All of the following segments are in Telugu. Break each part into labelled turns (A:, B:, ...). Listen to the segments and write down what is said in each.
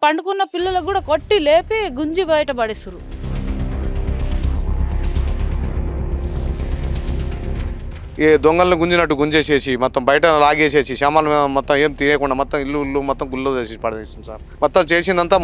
A: పండుకున్న పిల్లలకు కూడా కొట్టి లేపి గుంజి బయట పడేస్తారు.
B: ఈ దొంగలను గుంజినట్టు గుంజేసేసి మొత్తం బయట లాగేసేసి శమాలు మొత్తం ఏం తినేయకుండా మొత్తం ఇల్లు మొత్తం గుల్లో చేసి పడేసింది సార్. మొత్తం చేసిందంతా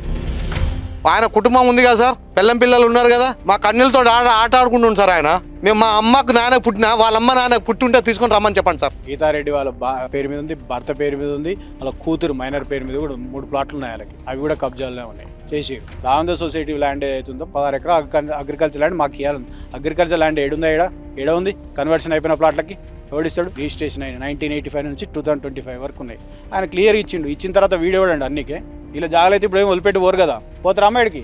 B: ఆయన కుటుంబం ఉంది కదా సార్, పిల్లలు ఉన్నారు కదా, మా కన్నీళ్ళతో ఆట ఆడుకుంటుంది సార్. ఆయన మేము మా అమ్మకు నాన్నకు పుట్టిన వాళ్ళ అమ్మ నాన్నకు పుట్టి ఉంటే తీసుకొని రమ్మని చెప్పండి సార్.
C: గీతారెడ్డి వాళ్ళ పేరు మీద ఉంది, భర్త పేరు మీద ఉంది, వాళ్ళ కూతురు మైనర్ పేరు మీద కూడా 3 ప్లాట్లు ఉన్నాయి వాళ్ళకి. అవి కూడా కబ్జాలనే ఉన్నాయి. చేసి రావంద సొసైటీ ల్యాండ్ ఏదైతుందో 16 ఎకరాలు అగ్రికల్చర్ ల్యాండ్ మాకు ఇవ్వాలి. అగ్రికల్చర్ ల్యాండ్ ఏడుందా? ఏడ ఉంది? కన్వర్షన్ అయిపోయిన ప్లాట్లకి ఓడిస్తాడు. రిజిస్ట్రేషన్ అయిన 1985 నుంచి 2025 వరకు ఉన్నాయి. ఆయన క్లియర్ ఇచ్చిండు. ఇచ్చిన తర్వాత వీడియో కూడా అండి అన్నికే. ఇలా జాగ్రత్త ఇప్పుడు ఏం వదిలిపెట్టి పోరు కదా, పోతారు అమ్మాయికి.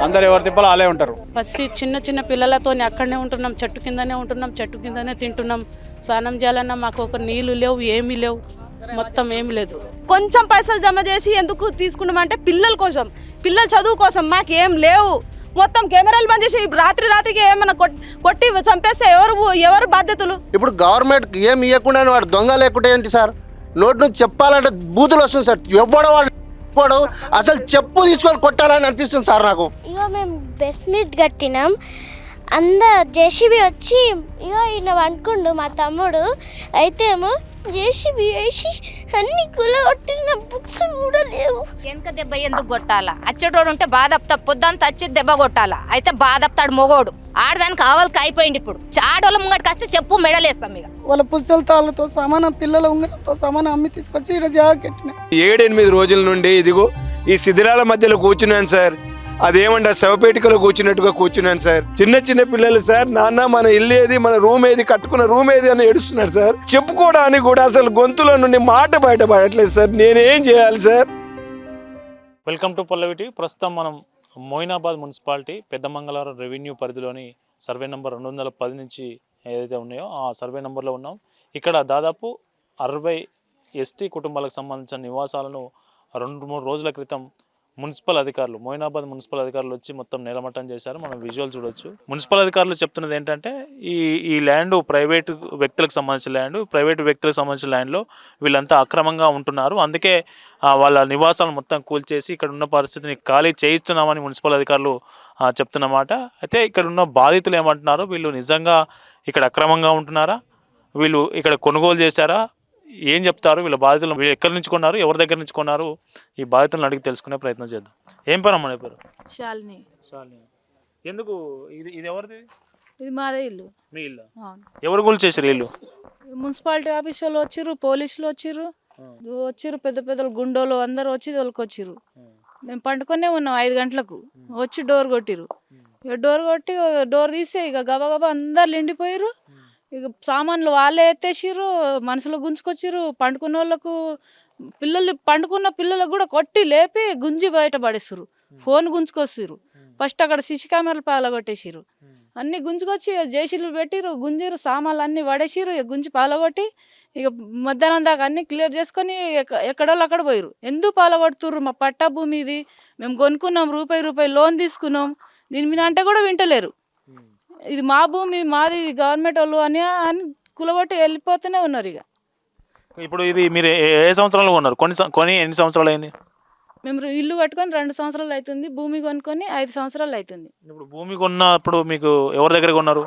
C: అందరు ఎవరు తిప్పాలో వాళ్ళే ఉంటారు.
A: పసి చిన్న పిల్లలతో అక్కడనే ఉంటున్నాం, చెట్టు కిందనే ఉంటున్నాం, చెట్టు కిందనే తింటున్నాం. స్నానం చేయాలన్నా మాకు ఒక నీళ్లు లేవు, ఏమీ లేవు, మొత్తం ఏమి లేదు.
D: కొంచెం పైసలు జమ చేసి ఎందుకు తీసుకున్నామంటే పిల్లల కోసం, పిల్లల చదువు కోసం. మాకేం లేవు. మొత్తం కెమెరాలు బంద్ చేసి రాత్రికి ఏమైనా కొట్టి చంపేస్తే ఎవరు బాధ్యతలు?
E: ఇప్పుడు గవర్నమెంట్ ఏం ఇవ్వకుండా వాడు దొంగ లేకుంటే ఏంటి సార్? నోటి నుంచి చెప్పాలంటే బూతులు వస్తుంది సార్. ఎవడో వాడు అసలు చెప్పు తీసుకొని కొట్టాలని అనిపిస్తుంది సార్ నాకు.
F: ఇగో మేము బెస్ట్ మీట్ కట్టినాం, జేసీబీ వచ్చి ఇగో ఈయన వండుకుండు మా తమ్ముడు. అయితే ఏమో జేసీబీ వేసి అన్ని కులగొట్టిన బుక్స్ కూడా లేవు.
G: వెనక దెబ్బ ఎందుకు కొట్టాలా? అచ్చేటోడు ఉంటే బాధప్తా, పొద్దంతా వచ్చి దెబ్బ కొట్టాలా? అయితే బాధప్తాడు మొగోడు. ఆడదానికి కావాలకి అయిపోయింది. ఇప్పుడు ఆడోళ్ళ ముంగటికి వస్తే చెప్పు మెడలేస్తాం. ఇక
H: వాళ్ళ పుస్తకాలతో సమానం, పిల్లల ఉంగరంతో సమానం అమ్మి తీసుకొచ్చి ఇక్కడ జాకెట్టిన
I: 7-8 రోజుల నుండి ఇదిగో ఈ శిథిలాల మధ్యలో కూర్చున్నాను సార్. అదేమంటారు, శవపేటికలో కూర్చున్నట్టుగా కూర్చున్నాను సార్. చిన్న పిల్లలు సార్, నాన్న మన ఇల్లు ఏది, మన రూమ్ ఏది, కట్టుకున్న రూమ్ ఏది అని ఏడుస్తున్నారు సార్. చెప్పుకోవడానికి కూడా అసలు గొంతులో నుండి మాట బయటపడట్లేదు సార్. నేనేం చేయాలి సార్?
J: వెల్కమ్ టు పల్లవి. ప్రస్తుతం మనం మోయినాబాద్ మున్సిపాలిటీ పెద్దమంగళవారం రెవెన్యూ పరిధిలోని సర్వే నెంబర్ 210 నుంచి ఏదైతే ఉన్నాయో ఆ సర్వే నెంబర్లో ఉన్నాం. ఇక్కడ దాదాపు 60 ఎస్టీ కుటుంబాలకు సంబంధించిన నివాసాలను 2-3 రోజుల క్రితం మున్సిపల్ అధికారులు, మోయినాబాద్ మున్సిపల్ అధికారులు వచ్చి మొత్తం నేలమట్టం చేశారు. మనం విజువల్ చూడొచ్చు. మున్సిపల్ అధికారులు చెప్తున్నది ఏంటంటే ఈ ల్యాండ్ ప్రైవేటు వ్యక్తులకు సంబంధించిన ల్యాండ్, ప్రైవేటు వ్యక్తులకు సంబంధించిన ల్యాండ్లో వీళ్ళంతా అక్రమంగా ఉంటున్నారు. అందుకే వాళ్ళ నివాసాలను మొత్తం కూల్చేసి ఇక్కడ ఉన్న పరిస్థితిని ఖాళీ చేయిస్తున్నామని మున్సిపల్ అధికారులు చెప్తున్నమాట. అయితే ఇక్కడ ఉన్న బాధితులు ఏమంటున్నారు, వీళ్ళు నిజంగా ఇక్కడ అక్రమంగా ఉంటున్నారా, వీళ్ళు ఇక్కడ కొనుగోలు చేశారా, ఏం చెప్తారు, వీళ్ళ బాధితులు ఎక్కడి నుంచి కొన్నారు, ఎవరి దగ్గర నుంచి కొన్నారు, ఈ బాధితులను అడిగి తెలుసుకునే ప్రయత్నం చేద్దాం. ఏం పేరు అమ్మ? పేరు
A: శాలిని.
J: ఎందుకు ఇది ఎవరిది?
A: ఇది మాదే ఇల్లు.
J: మీ ఇల్లు? ఎవరు కూల్చేసారు ఇల్లు?
A: మున్సిపాలిటీ ఆఫీస్ వాళ్ళు వచ్చిర్రు, పోలీసులు వచ్చిర్రు, పెద్ద గుండోలు అందరు వచ్చి తోలుకొచ్చిర్రు. మేము పండుకొనే ఉన్నాం 5 గంటలకు. వచ్చి డోర్ కొట్టిర్రు. ఇక డోర్ కొట్టి డోర్ తీస్తే ఇక గబగబా అందరు నిండిపోయారు. ఇక సామాన్లు వాళ్ళే ఎత్తేసిర్రు, మనుషులు గుంజుకొచ్చిర్రు. పండుకున్న పిల్లలకు కూడా కొట్టి లేపి గుంజి బయట పడేస్తారు. ఫోన్ గుంజుకొచ్చిర్రు. ఫస్ట్ అక్కడ సిసి కెమెరాలు పాలగొట్టేసిర్రు. అన్ని గుంజుకొచ్చి జేసీలు పెట్టిర్రు, గుంజిరు, సామాన్లు అన్ని పడేసిర్రు. గుంజి పాలగొట్టి ఇక మధ్యాహ్నం దాకా అన్ని క్లియర్ చేసుకొని ఎక్కడోళ్ళు అక్కడ పోయారు. ఎందుకు పాలగొడుతుర్రు? మా పట్టా భూమి ఇది, మేము కొనుక్కున్నాం, రూపాయి లోన్ తీసుకున్నాం, దీని మీద అంటే కూడా వింటలేరు. ఇది మా భూమి, మాది గవర్నమెంట్ వాళ్ళు అని కులగొట్టి వెళ్ళిపోతూనే ఉన్నారు. ఇక
J: ఇప్పుడు ఇది మీరు ఏ సంవత్సరాలు కొన్నారు? కొని ఎన్ని సంవత్సరాలు అయింది?
A: మేము ఇల్లు కట్టుకొని 2 సంవత్సరాలు అవుతుంది. భూమి కొనుక్కొని 5 సంవత్సరాలు అవుతుంది.
J: ఇప్పుడు భూమి కొన్నప్పుడు మీకు ఎవరి దగ్గర కొన్నారు?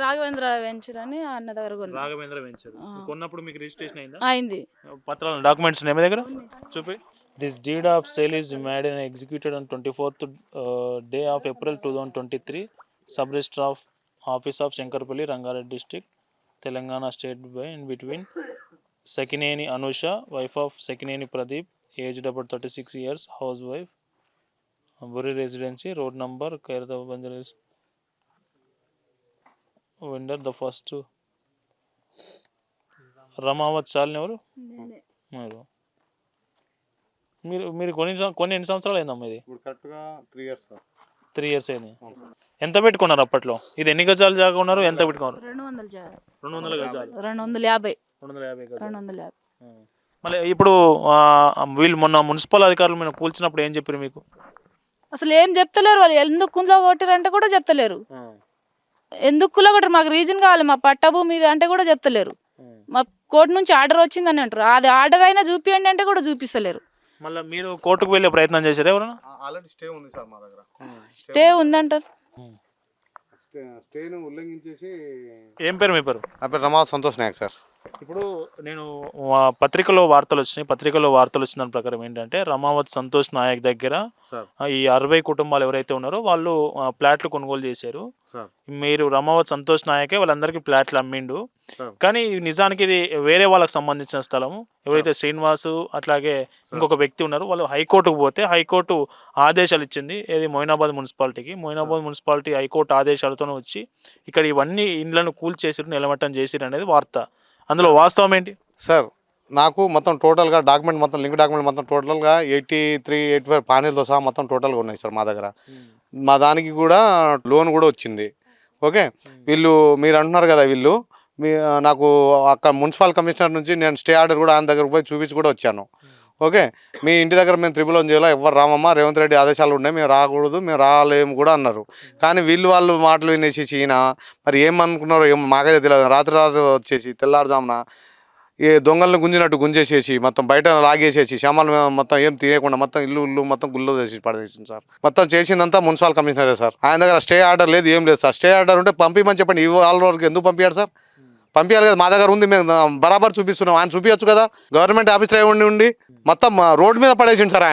A: రాఘవేంద్ర వెంచర్ అని అన్న దగ్గర కొన్నాం.
J: రాఘవేంద్ర వెంచర్ కొన్నప్పుడు మీకు రిజిస్ట్రేషన్ అయిందా?
A: అయింది.
J: పత్రాలు, డాక్యుమెంట్స్ మీ దగ్గర చూపి. This deed of sale is made and executed on 24th day of April 2023. Sub Registrar of Office of Shankarpalli, Rangareddy District, Telangana State, by in between Sakineni Anusha, wife of Sakineni Pradeep, aged about 36 years, housewife, Buri Residency, road number, Kairada Banjaris, vendor the first Ramawat Shalni ఎవరు? మీరు కొన్ని ఎన్ని సంవత్సరాలు అయిందమ్మా ఇది?
B: కరెక్ట్గా 3 years సార్.
J: 3 years అయింది. ఎంత పెట్టుకున్నారు అప్పట్లో? ఇది ఎన్ని గజాలు జాగా ఉన్నారు? ఎంత పెట్టుకున్నారు?
A: 200 జాగా.
J: 200 గజాలు.
A: 250.
J: 250 గజాలు.
A: 250.
J: మళ్ళీ ఇప్పుడు వీళ్ళు మొన్న మున్సిపల్ అధికారులు మేము కూల్చినప్పుడు ఏం చెప్పారు మీకు?
A: అసలు ఏం చెప్తలేరు. వాళ్ళు ఎందుకు కుంలో కొట్టారంటే కూడా చెప్తలేరు. ఎందుకు కుల కొట్టరు, మాకు రీజన్ కావాలి, మా పట్టా భూమి ఇది అంటే కూడా చెప్తలేరు. మా కోర్టు నుంచి ఆర్డర్ వచ్చిందని అంటారు. అది ఆర్డర్ అయినా చూపియండి అంటే కూడా చూపిస్తలేరు.
J: మళ్ళీ మీరు కోర్టుకు వెళ్ళే ప్రయత్నం చేశారు ఎవరైనా?
B: ఆల్రెడీ స్టే ఉంది సార్ మా దగ్గర.
A: స్టే ఉందంటారు.
B: స్టేను ఉల్లంఘించేసి.
J: ఏం పేరు మీ పేరు?
B: నా పేరు రమా సంతోష్ నాయక్ సార్.
J: ఇప్పుడు నేను పత్రికలో వార్తలు వచ్చిన దాని ప్రకారం ఏంటంటే రమావత్ సంతోష్ నాయక్ దగ్గర
B: సార్
J: ఈ 60 కుటుంబాలు ఎవరైతే ఉన్నారో వాళ్ళు ప్లాట్లు కొనుగోలు చేశారు.
B: సార్
J: మీరు రమావత్ సంతోష్ నాయకే వాళ్ళందరికీ ప్లాట్లు అమ్మిండు.
B: సార్.
J: కానీ నిజానికి ఇది వేరే వాళ్ళకి సంబంధించిన స్థలము. ఎవరైతే శ్రీనివాసు అట్లాగే ఇంకొక వ్యక్తి ఉన్నారు వాళ్ళు హైకోర్టుకు పోతే హైకోర్టు ఆదేశాలు ఇచ్చింది. ఏది మొయినాబాద్ మున్సిపాలిటీకి. మొయినాబాద్ మున్సిపాలిటీ హైకోర్టు ఆదేశాలతోనే వచ్చి ఇక్కడ ఇవన్నీ ఇండ్లను కూల్చేసిరు, నిలమట్టం చేసిరు అనేది వార్త. అందులో వాస్తవం ఏంటి
B: సార్ నాకు మొత్తం టోటల్గా డాక్యుమెంట్ మొత్తం లింక్ డాక్యుమెంట్ మొత్తం టోటల్గా 83-85 పానీలతో సహా మొత్తం టోటల్గా ఉన్నాయి సార్ మా దగ్గర. మా దానికి కూడా లోన్ కూడా వచ్చింది. ఓకే, వీళ్ళు మీరు అంటున్నారు కదా, వీళ్ళు నాకు అక్కడ మున్సిపల్ కమిషనర్ నుంచి నేను స్టే ఆర్డర్ కూడా ఆయన దగ్గరకు పోయి చూపించి కూడా వచ్చాను. ఓకే, మీ ఇంటి దగ్గర మేము 1 చేయాలో ఎవరు రామమ్మ, రేవంత్ రెడ్డి ఆదేశాలు ఉన్నాయి, మేము రాకూడదు, మేము రాలేము కూడా అన్నారు. కానీ వాళ్ళు మాటలు వినేసి ఈయన మరి ఏమనుకున్నారో ఏం మాకైతే తెలియదు. రాత్రి వచ్చేసి తెల్లారుజామున ఈ దొంగలను గుంజినట్టు గుంజేసేసి మొత్తం బయట లాగేసేసి శమాలు మొత్తం ఏం తినేయకుండా మొత్తం ఇల్లు మొత్తం గుల్లో చేసి పడేసింది సార్. మొత్తం చేసిందంతా మున్సిపల్ కమిషనరే సార్. ఆయన దగ్గర స్టే ఆర్డర్ లేదు, ఏం లేదు సార్. స్టే ఆర్డర్ ఉంటే పంపించమని చెప్పండి. వాళ్ళ వరకు ఎందుకు పంపించాడు సార్? పంపించాలి కదా, మా దగ్గర ఉంది, మేము బరాబర్ చూపిస్తున్నాం. ఆయన చూపించచ్చు కదా, గవర్నమెంట్ ఆఫీసర్ ఉండి మొత్తం రోడ్డు మీద పడేసిండు సార్.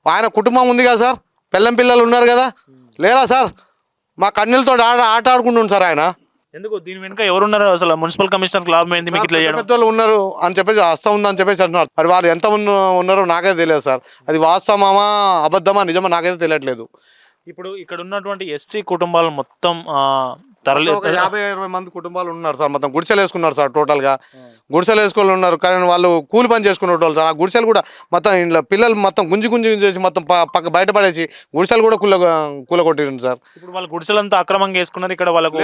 B: ఆయన కుటుంబం ఉంది కదా సార్, పిల్లలు ఉన్నారు కదా, లేరా సార్? మా కన్నీళ్ళతో ఆట ఆడుకుంటుండు సార్ ఆయన.
J: ఎందుకు దీని వెనుక ఎవరున్నారు? అసలు మున్సిపల్ కమిషనర్ లాభం ఏంది మీకు ఇట్లా చేయడం?
B: పెద్దలు ఉన్నారు అని చెప్పేసి హస్తం ఉందని చెప్పేసి అంటున్నారు. మరి వాళ్ళు ఎంత ఉన్నారో నాకైతే తెలియదు సార్. అది వాస్తవమా అబద్ధమా నిజమా నాకైతే తెలియట్లేదు.
J: ఇప్పుడు ఇక్కడ ఉన్నటువంటి ఎస్టీ కుటుంబాలు మొత్తం తరలి
B: 50-60 మంది కుటుంబాలు ఉన్నారు సార్. మొత్తం గుడిసెలు వేసుకున్నారు సార్. టోటల్గా గుడిసెలు వేసుకొని ఉన్నారు. కానీ వాళ్ళు కూలి పని చేసుకునే వాళ్ళు సార్. ఆ గుడిసెలు కూడా మొత్తం ఇంట్లో పిల్లలు మొత్తం గుంజి చేసి మొత్తం పక్క బయటపడేసి గుడిసెలు కూడా కూలగొట్టింది సార్.
J: ఇప్పుడు వాళ్ళు గుడిసెలంతా అక్రమంగా వేసుకున్నారు. ఇక్కడ వాళ్ళకు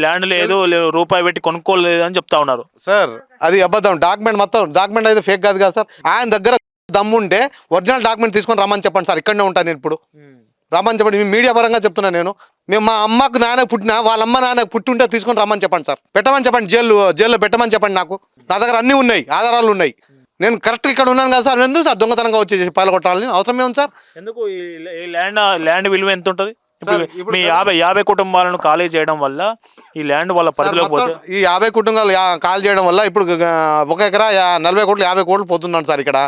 J: ల్యాండ్ లేదు, రూపాయి పెట్టి కొనుక్కోలేదు అని చెప్తా ఉన్నారు
B: సార్. అది అబద్ధం. డాక్యుమెంట్ అయితే ఫేక్ కాదు కదా సార్. ఆయన దగ్గర దమ్ముంటే ఒరిజినల్ డాక్యుమెంట్ తీసుకొని రమ్మని చెప్పండి సార్. ఇక్కడనే ఉంటాను నేను ఇప్పుడు. రమ్మని చెప్పండి. మీ మీడియా పరంగా చెప్తున్నాను నేను. మేము మా అమ్మకు నాన్నకు పుట్టినా వాళ్ళ అమ్మ నాన్నకు పుట్టి ఉంటే తీసుకొని రమ్మని చెప్పండి సార్. పెట్టమని చెప్పండి, జైల్లో పెట్టమని చెప్పండి. నా దగ్గర అన్నీ ఉన్నాయి, ఆధారాలు ఉన్నాయి. నేను కరెక్ట్ ఇక్కడ ఉన్నాను కదా సార్. ఎందుకు సార్ దొంగతనంగా వచ్చేసి పాల్గొట్టాలని అవసరమే ఉంది సార్?
J: ఎందుకు ఈ ల్యాండ్ విలువ ఎంత ఉంటుంది? ఇప్పుడు మీ 50 కుటుంబాలను ఖాళీ చేయడం వల్ల ఈ ల్యాండ్ వాళ్ళ పరిధిలో పోతే
B: ఈ 50 కుటుంబాలు ఖాళీ చేయడం వల్ల ఇప్పుడు 1 ఎకరా 40 కోట్లు 50 కోట్లు పోతున్నాను సార్. ఇక్కడ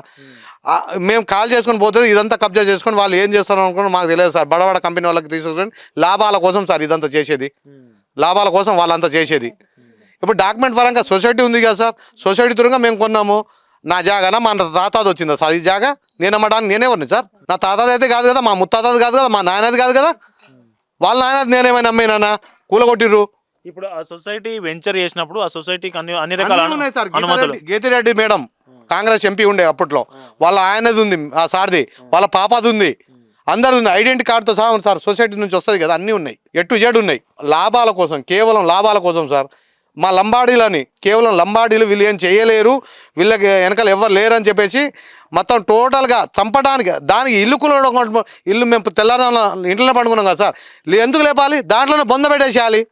B: మేము కాల్ చేసుకొని పోతే ఇదంతా కబ్జా చేసుకొని వాళ్ళు ఏం చేస్తారు అనుకుని మాకు తెలియదు సార్. బడబడ కంపెనీ వాళ్ళకి తీసుకొని లాభాల కోసం సార్ ఇదంతా చేసేది. లాభాల కోసం వాళ్ళంతా చేసేది. ఇప్పుడు డాక్యుమెంట్ పరంగా సొసైటీ ఉంది కదా సార్. సొసైటీ త్వరగా మేము కొన్నాము. నా జాగానా మా తాతాది వచ్చిందా సార్? ఈ జాగా నేను అమ్మడానికి నేనే ఉన్నాయి సార్. నా తాతాది అయితే కాదు కదా, మా ముత్తాతది కాదు కదా, మా నాయనది కాదు కదా. వాళ్ళ నాయనది నేనేమైనా అమ్మాయినా కూలగొట్టిర్రు.
J: ఇప్పుడు ఆ సొసైటీ వెంచర్ చేసినప్పుడు ఆ సొసైటీకి అన్ని రకాల అనుమతులు.
B: గీతిరెడ్డి మేడం కాంగ్రెస్ ఎంపీ ఉండే అప్పట్లో, వాళ్ళ ఆయనది ఉంది, ఆ సార్ది, వాళ్ళ పాపది ఉంది, అందరిది ఉంది. ఐడెంటిటీ కార్డుతో సహా ఉంది సార్. సొసైటీ నుంచి వస్తుంది కదా, అన్నీ ఉన్నాయి, ఎటు జెడ్ ఉన్నాయి. లాభాల కోసం, కేవలం లాభాల కోసం సార్. మా లంబాడీలని కేవలం లంబాడీలు వీళ్ళు ఏం చేయలేరు, వీళ్ళకి వెనకాల ఎవరు లేరు అని చెప్పేసి మొత్తం టోటల్గా చంపడానికి, దానికి ఇల్లు కూలడం, ఇల్లు మేము తెల్లారుజామున ఇంట్లో పండుకున్నాం కదా సార్. ఎందుకు లేపాలి? దాంట్లోనే బొంద పెట్టేసేయాలి.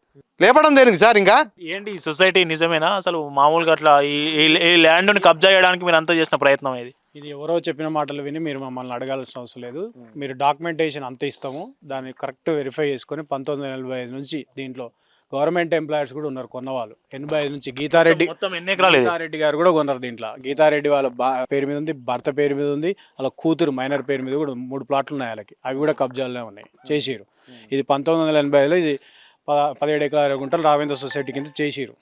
B: లేపడం దేనికి సార్? ఇంకా
J: ఏంటి ఈ సొసైటీ నిజమేనా అసలు? మామూలుగా అట్లా ఈ ల్యాండ్ని కబ్జా చేయడానికి మీరు అంతా చేసిన ప్రయత్నం
C: ఇది ఎవరో చెప్పిన మాటలు విని మీరు మమ్మల్ని అడగాల్సిన అవసరం లేదు. మీరు డాక్యుమెంటేషన్ అంత ఇస్తాము, దాన్ని కరెక్ట్ వెరిఫై చేసుకొని 1945 నుంచి దీంట్లో గవర్నమెంట్ ఎంప్లాయర్స్ కూడా ఉన్నారు కొన్నవాళ్ళు. 85 నుంచి గీతారెడ్డి గారు కూడా కొన్నారు. దీంట్లో గీతారెడ్డి వాళ్ళ పేరు మీద ఉంది, భర్త పేరు మీద ఉంది, వాళ్ళ కూతురు మైనర్ పేరు మీద కూడా 3 ప్లాట్లు ఉన్నాయి వాళ్ళకి. అవి కూడా కబ్జాలనే ఉన్నాయి, చేసిరు. ఇది 1985లో ఇది 17 ఎకరాల గుంటలు రావేంద్ర సొసైటీ కింద చేసిరు.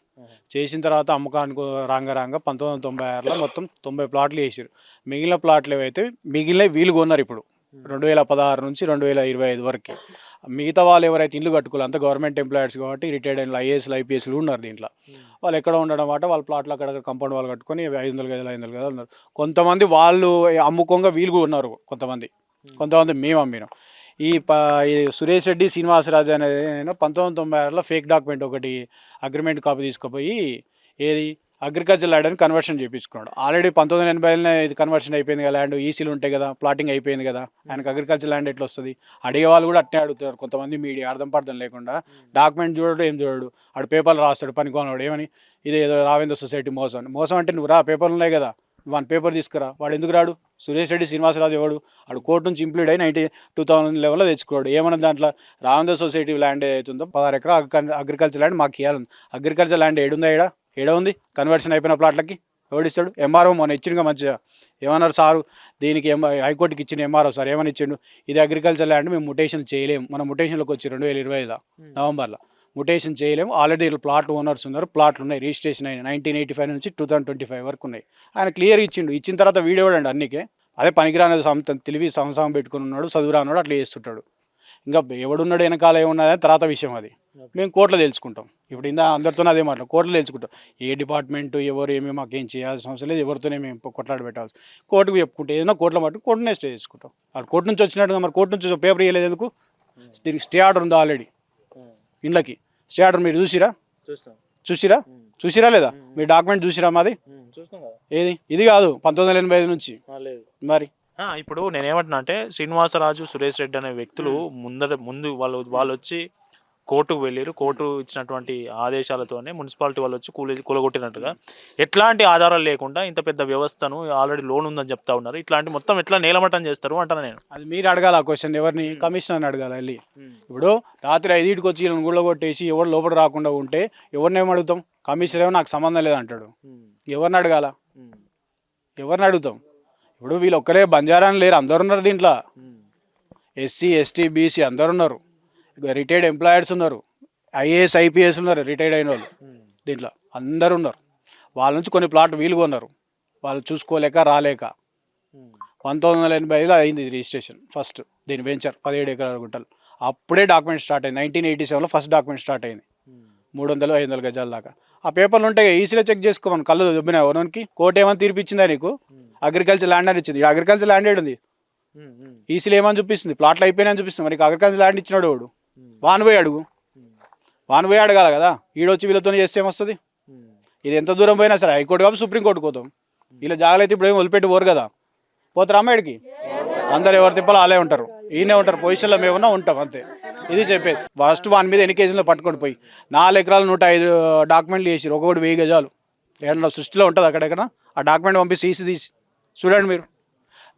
C: చేసిన తర్వాత అమ్మకానికి రాంగ 1996లో మొత్తం 90 ప్లాట్లు వేసారు. మిగిలిన ప్లాట్లు ఏవైతే మిగిలినవి వీళ్ళు కొన్నారు ఇప్పుడు 2016 నుంచి 2025 వరకు. మిగతా వాళ్ళు ఎవరైతే ఇల్లు కట్టుకోవాలి అంతా గవర్నమెంట్ ఎంప్లాయర్స్ కాబట్టి రిటైర్డ్ అయిన ఐఏఎస్లు ఐపీఎస్లు ఉన్నారు దీంట్లో. వాళ్ళు ఎక్కడ ఉండడం మాట వాళ్ళ ప్లాట్లు అక్కడ కంపౌండ్ వాళ్ళు కట్టుకొని 500 గజాలు ఉన్నారు. కొంతమంది వాళ్ళు అమ్ముకోగా వీళ్ళు కూడా ఉన్నారు. కొంతమంది మేము అమ్మినాం. ఈ సురేష్ రెడ్డి శ్రీనివాసరాజు అనేది 1996లో ఫేక్ డాక్యుమెంట్ ఒకటి అగ్రిమెంట్ కాపీ తీసుకుపోయి ఏది అగ్రికల్చర్ ల్యాండ్ అని కన్వర్షన్ చేయించుకున్నాడు. ఆల్రెడీ 1980లో ఇది కన్వర్షన్ అయిపోయింది కదా, ల్యాండ్ ఈసీలు ఉంటాయి కదా, ప్లాటింగ్ అయిపోయింది కదా, ఆయనకు అగ్రికల్చర్ ల్యాండ్ ఎట్లా వస్తుంది? అడిగే వాళ్ళు కూడా అట్నే అడుగుతారు. కొంతమంది మీడియా అర్థం లేకుండా డాక్యుమెంట్ చూడడు, ఏం చూడడు, ఆడు పేపర్లు రాస్తాడు పనికోనవాడు. ఏమని ఇది ఏదో రావేంద్ర సొసైటీ మోసం అంటే నువ్వు రా, పేపర్లు ఉన్నాయి కదా, వాని పేపర్ తీసుకురా. వాడు ఎందుకు రాడు? సురేష్ రెడ్డి శ్రీనివాసరాజు ఎవడు? వాడు కోర్టు నుంచి ఇంప్లీడ్ అయి 2011లో తెచ్చుకోడు. ఏమన్నా దాంట్లో రావంద సొసైటీ ల్యాండ్ అవుతుందో 16 ఎకరాలు అగ్రికల్చర్ ల్యాండ్ మాకు ఇవ్వాలి. అగ్రికల్చర్ ల్యాండ్ ఏడుందా? ఏడా ఉంది? కన్వర్షన్ అయిపోయిన ప్లాట్లకి ఎవడిస్తాడు? ఎంఆర్ఓ మొన్న ఇచ్చిండుగా మంచిగా. ఏమన్నారు సారు దీనికి హైకోర్టుకి ఇచ్చిన ఎంఆర్ఓ సార్ ఏమని ఇచ్చిండు? ఇది అగ్రికల్చర్ ల్యాండ్ మేము ముటేషన్ చేయలేము. మన ముటేషన్లోకి వచ్చి 2020 నవంబర్లో ముటేషన్ చేయలేము. ఆల్రెడీ ప్లాట్ ఓనర్స్ ఉన్నారు, ప్లాట్లు ఉన్నాయి, రిజిస్ట్రేషన్ అయినాయి 1985 నుంచి 2025 వరకు ఉన్నాయి. ఆయన క్లియర్ ఇచ్చిండు. ఇచ్చిన తర్వాత వీడియో అండి అన్నికే అదే పనికిరాని తెలివి సంవత్సరం పెట్టుకుని ఉన్నాడు, చదువురాన్నాడు, అట్లా చేస్తుంటాడు. ఇంకా ఎవడున్నాడు వెనకాల ఏమున్నది తర్వాత విషయం. అది మేము కోర్టులో తెలుసుకుంటాం. ఇప్పుడు ఇందా అందరితో అదే మాట్లాడు, కోర్టులో తెలుసుకుంటాం. ఏ డిపార్ట్మెంట్ ఎవరు ఏమి మాకేం చేయాల్సిన అవసరం లేదు, ఎవరితోనే మేము కొట్లాడ పెట్టాల్సి. కోర్టుకు చెప్పుకుంటే ఏదైనా కోర్టులో మట్టు కోర్టునే స్టే చేసుకుంటాం. వాడు కోర్టు నుంచి వచ్చినట్టుగా మరి కోర్టు నుంచి పేపర్ ఇవ్వలేదు ఎందుకు? దీనికి స్టే ఆర్డర్ ఉందా ఆల్రెడీ ఇండ్లకి? స్టే ఆర్డర్ మీరు చూసిరా లేదా? మీ డాక్యుమెంట్ చూసిరా? మాది ఏది? ఇది కాదు 1985 నుంచి మరి.
J: ఇప్పుడు నేనేమంటున్నా అంటే శ్రీనివాసరాజు, సురేష్ రెడ్డి అనే వ్యక్తులు ముందు వాళ్ళు వచ్చి కోర్టుకు వెళ్ళారు. కోర్టు ఇచ్చినటువంటి ఆదేశాలతోనే మున్సిపాలిటీ వాళ్ళు వచ్చి కూలగొట్టినట్టుగా ఎట్లాంటి ఆధారాలు లేకుండా ఇంత పెద్ద వ్యవస్థను ఆల్రెడీ లోన్ ఉందని చెప్తా ఉన్నారు. ఇట్లాంటి మొత్తం ఎట్లా నేలమట్టం చేస్తారు అంటాను నేను.
C: అది మీరు అడగాల ఆ క్వశ్చన్. ఎవరిని? కమిషనర్ని అడగాల వెళ్ళి. ఇప్పుడు రాత్రి 5కి వచ్చి వీళ్ళని గుళ్ళ కొట్టేసి ఎవరు లోపల రాకుండా ఉంటే ఎవరిని ఏమి అడుగుతాం? కమిషనర్ ఏమో నాకు సంబంధం లేదంటాడు. ఎవరిని అడగాల? ఎవరిని అడుగుతాం? ఇప్పుడు వీళ్ళు ఒక్కరే బంజారాని లేరు, అందరు ఉన్నారు దీంట్లో. ఎస్సీ, ఎస్టీ, బీసీ అందరు ఉన్నారు. రిటైర్డ్ ఎంప్లాయర్స్ ఉన్నారు, ఐఏఎస్, ఐపీఎస్ ఉన్నారు, రిటైర్డ్ అయిన వాళ్ళు దీంట్లో అందరు ఉన్నారు. వాళ్ళ నుంచి కొన్ని ప్లాట్ వీలు కొన్నారు, వాళ్ళు చూసుకోలేక రాలేక. 1985లో అయింది రిజిస్ట్రేషన్ ఫస్ట్. దీని వెంచర్ 17 ఎకరాల గుంటలు. అప్పుడే డాక్యుమెంట్ స్టార్ట్ అయింది. 1987లో ఫస్ట్ డాక్యుమెంట్ స్టార్ట్ అయింది. 300-500 గజాల దాకా. ఆ పేపర్లు ఉంటాయి, ఈసీలో చెక్ చేసుకోమని. కళ్ళు దొబ్బినా ఎవరికి? కోర్టు ఏమని తీర్పిచ్చిందా నీకు? అగ్రికల్చర్ ల్యాండ్ అని ఇచ్చింది. అగ్రికల్చర్ ల్యాండ్ ఏడు ఉంది? ఈసీలో ఏమని చూపిస్తుంది? ప్లాట్లు అయిపోయినా అని చూపిస్తుంది. మరి అగ్రికల్చర్ ల్యాండ్ ఇచ్చినాడు వాడు. వాన్ పోయి అడుగు, వాన్ పోయి అడగాల కదా. ఈడొచ్చి వీళ్ళతో చేస్తే ఏమొస్తుంది? ఇది ఎంత దూరం పోయినా సరే హైకోర్టు కాబట్టి సుప్రీంకోర్టు పోతాం. వీళ్ళ జాగ్రత్త అయితే ఇప్పుడు ఏమి వదిలిపెట్టి పోరు కదా. పోతారు అమ్మాయిడికి అందరు ఎవరు తిప్పాలో అలాగే ఉంటారు. ఈయనే ఉంటారు, పొజిషన్లో మేమన్నా ఉంటాం అంతే. ఇది చెప్పేది. ఫస్ట్ వాని మీద ఎన్ని కేసులు పట్టుకొని పోయి 4 ఎకరాలు 105 డాక్యుమెంట్లు చేసి ఒక్కొక్కటి 1000 గజాలు ఏమన్నా సృష్టిలో ఉంటుంది అక్కడెక్కడ. ఆ డాక్యుమెంట్ పంపిస్తే ఈసీ తీసి చూడండి మీరు.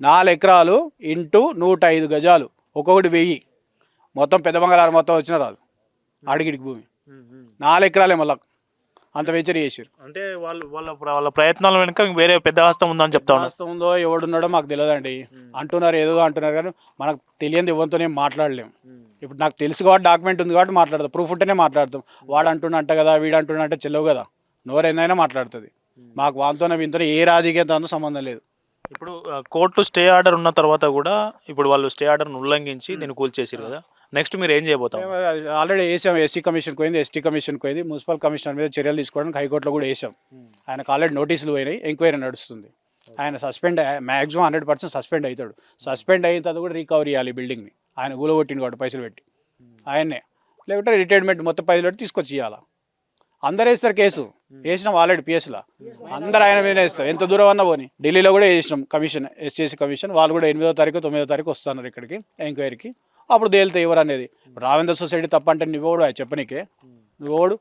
C: 4 ఎకరాలు ఇంటూ 105 గజాలు ఒక్కొక్కటి 1000. మొత్తం పెద్ద బంగాళారు మొత్తం వచ్చిన రాదు అడిగిడికి భూమి. 4 ఎకరాలే మళ్ళీ అంత వెంచర్ చేసారు.
J: అంటే వాళ్ళ ప్రయత్నాల వెనుక వేరే పెద్ద హస్తం ఉందని చెప్తా ఉన్నారు.
C: హస్తం ఉందో ఎవడున్నాడో మాకు తెలియదండి. అంటున్నారు ఏదో అంటున్నారు కానీ మనకు తెలియదు, ఎవరితోనే మాట్లాడలేము. ఇప్పుడు నాకు తెలుసు కాబట్టి డాక్యుమెంట్ ఉంది కాబట్టి మాట్లాడతాం, ప్రూఫ్ ఉంటేనే మాట్లాడతాం. వాడు అంటున్నట్ట కదా, వీడు అంటున్నట్టే చెల్లవు కదా. నోరేందైనా మాట్లాడుతుంది. మాకు వాంతోనే వీంతోనే ఏ రాజకీయంతో సంబంధం లేదు.
J: ఇప్పుడు కోర్టు స్టే ఆర్డర్ ఉన్న తర్వాత కూడా ఇప్పుడు వాళ్ళు స్టే ఆర్డర్ను ఉల్లంఘించి దీన్ని కూల్చేసారు కదా. నెక్స్ట్ మీరు ఏం చేయబోతాం?
C: ఆల్రెడీ వేసాం. ఎస్సీ కమిషన్కి పోయింది, ఎస్టీ కమిషన్కి పోయింది, మున్సిపల్ కమిషనర్ మీద చర్యలు తీసుకోవడానికి హైకోర్టులో కూడా వేసాం. ఆయనకు ఆల్రెడీ నోటీసులు పోయినాయి, ఎంక్వైరీ నడుస్తుంది. ఆయన సస్పెండ్ మ్యాక్సిమం 100% సస్పెండ్ అవుతాడు. సస్పెండ్ అయిన తర్వాత కూడా రికవరీ ఇవ్వాలి బిల్డింగ్ని. ఆయన కూలగొట్టింది కాబట్టి పైసలు పెట్టి ఆయన్నే, లేకుంటే రిటైర్మెంట్ మొత్తం పైసలు పెట్టి తీసుకొచ్చి ఇవ్వాలి. అందరు వేస్తారు కేసు, వేసినాం ఆల్రెడీ పిఎస్లో. అందరు ఆయన మీద వేస్తారు, ఎంత దూరం అన్నా పోని. ఢిల్లీలో కూడా వేసినాం కమిషన్, ఎస్సీఎస్సీ కమిషన్. వాళ్ళు కూడా 8వ తారీఖు 9వ తారీఖు వస్తున్నారు ఇక్కడికి ఎంక్వైరీకి. అప్పుడు తేలితే ఎవరు అనేది. రావేంద్ర సొసైటీ తప్పంటే నువ్వోడు చెప్పనీకే, నువ్వోడు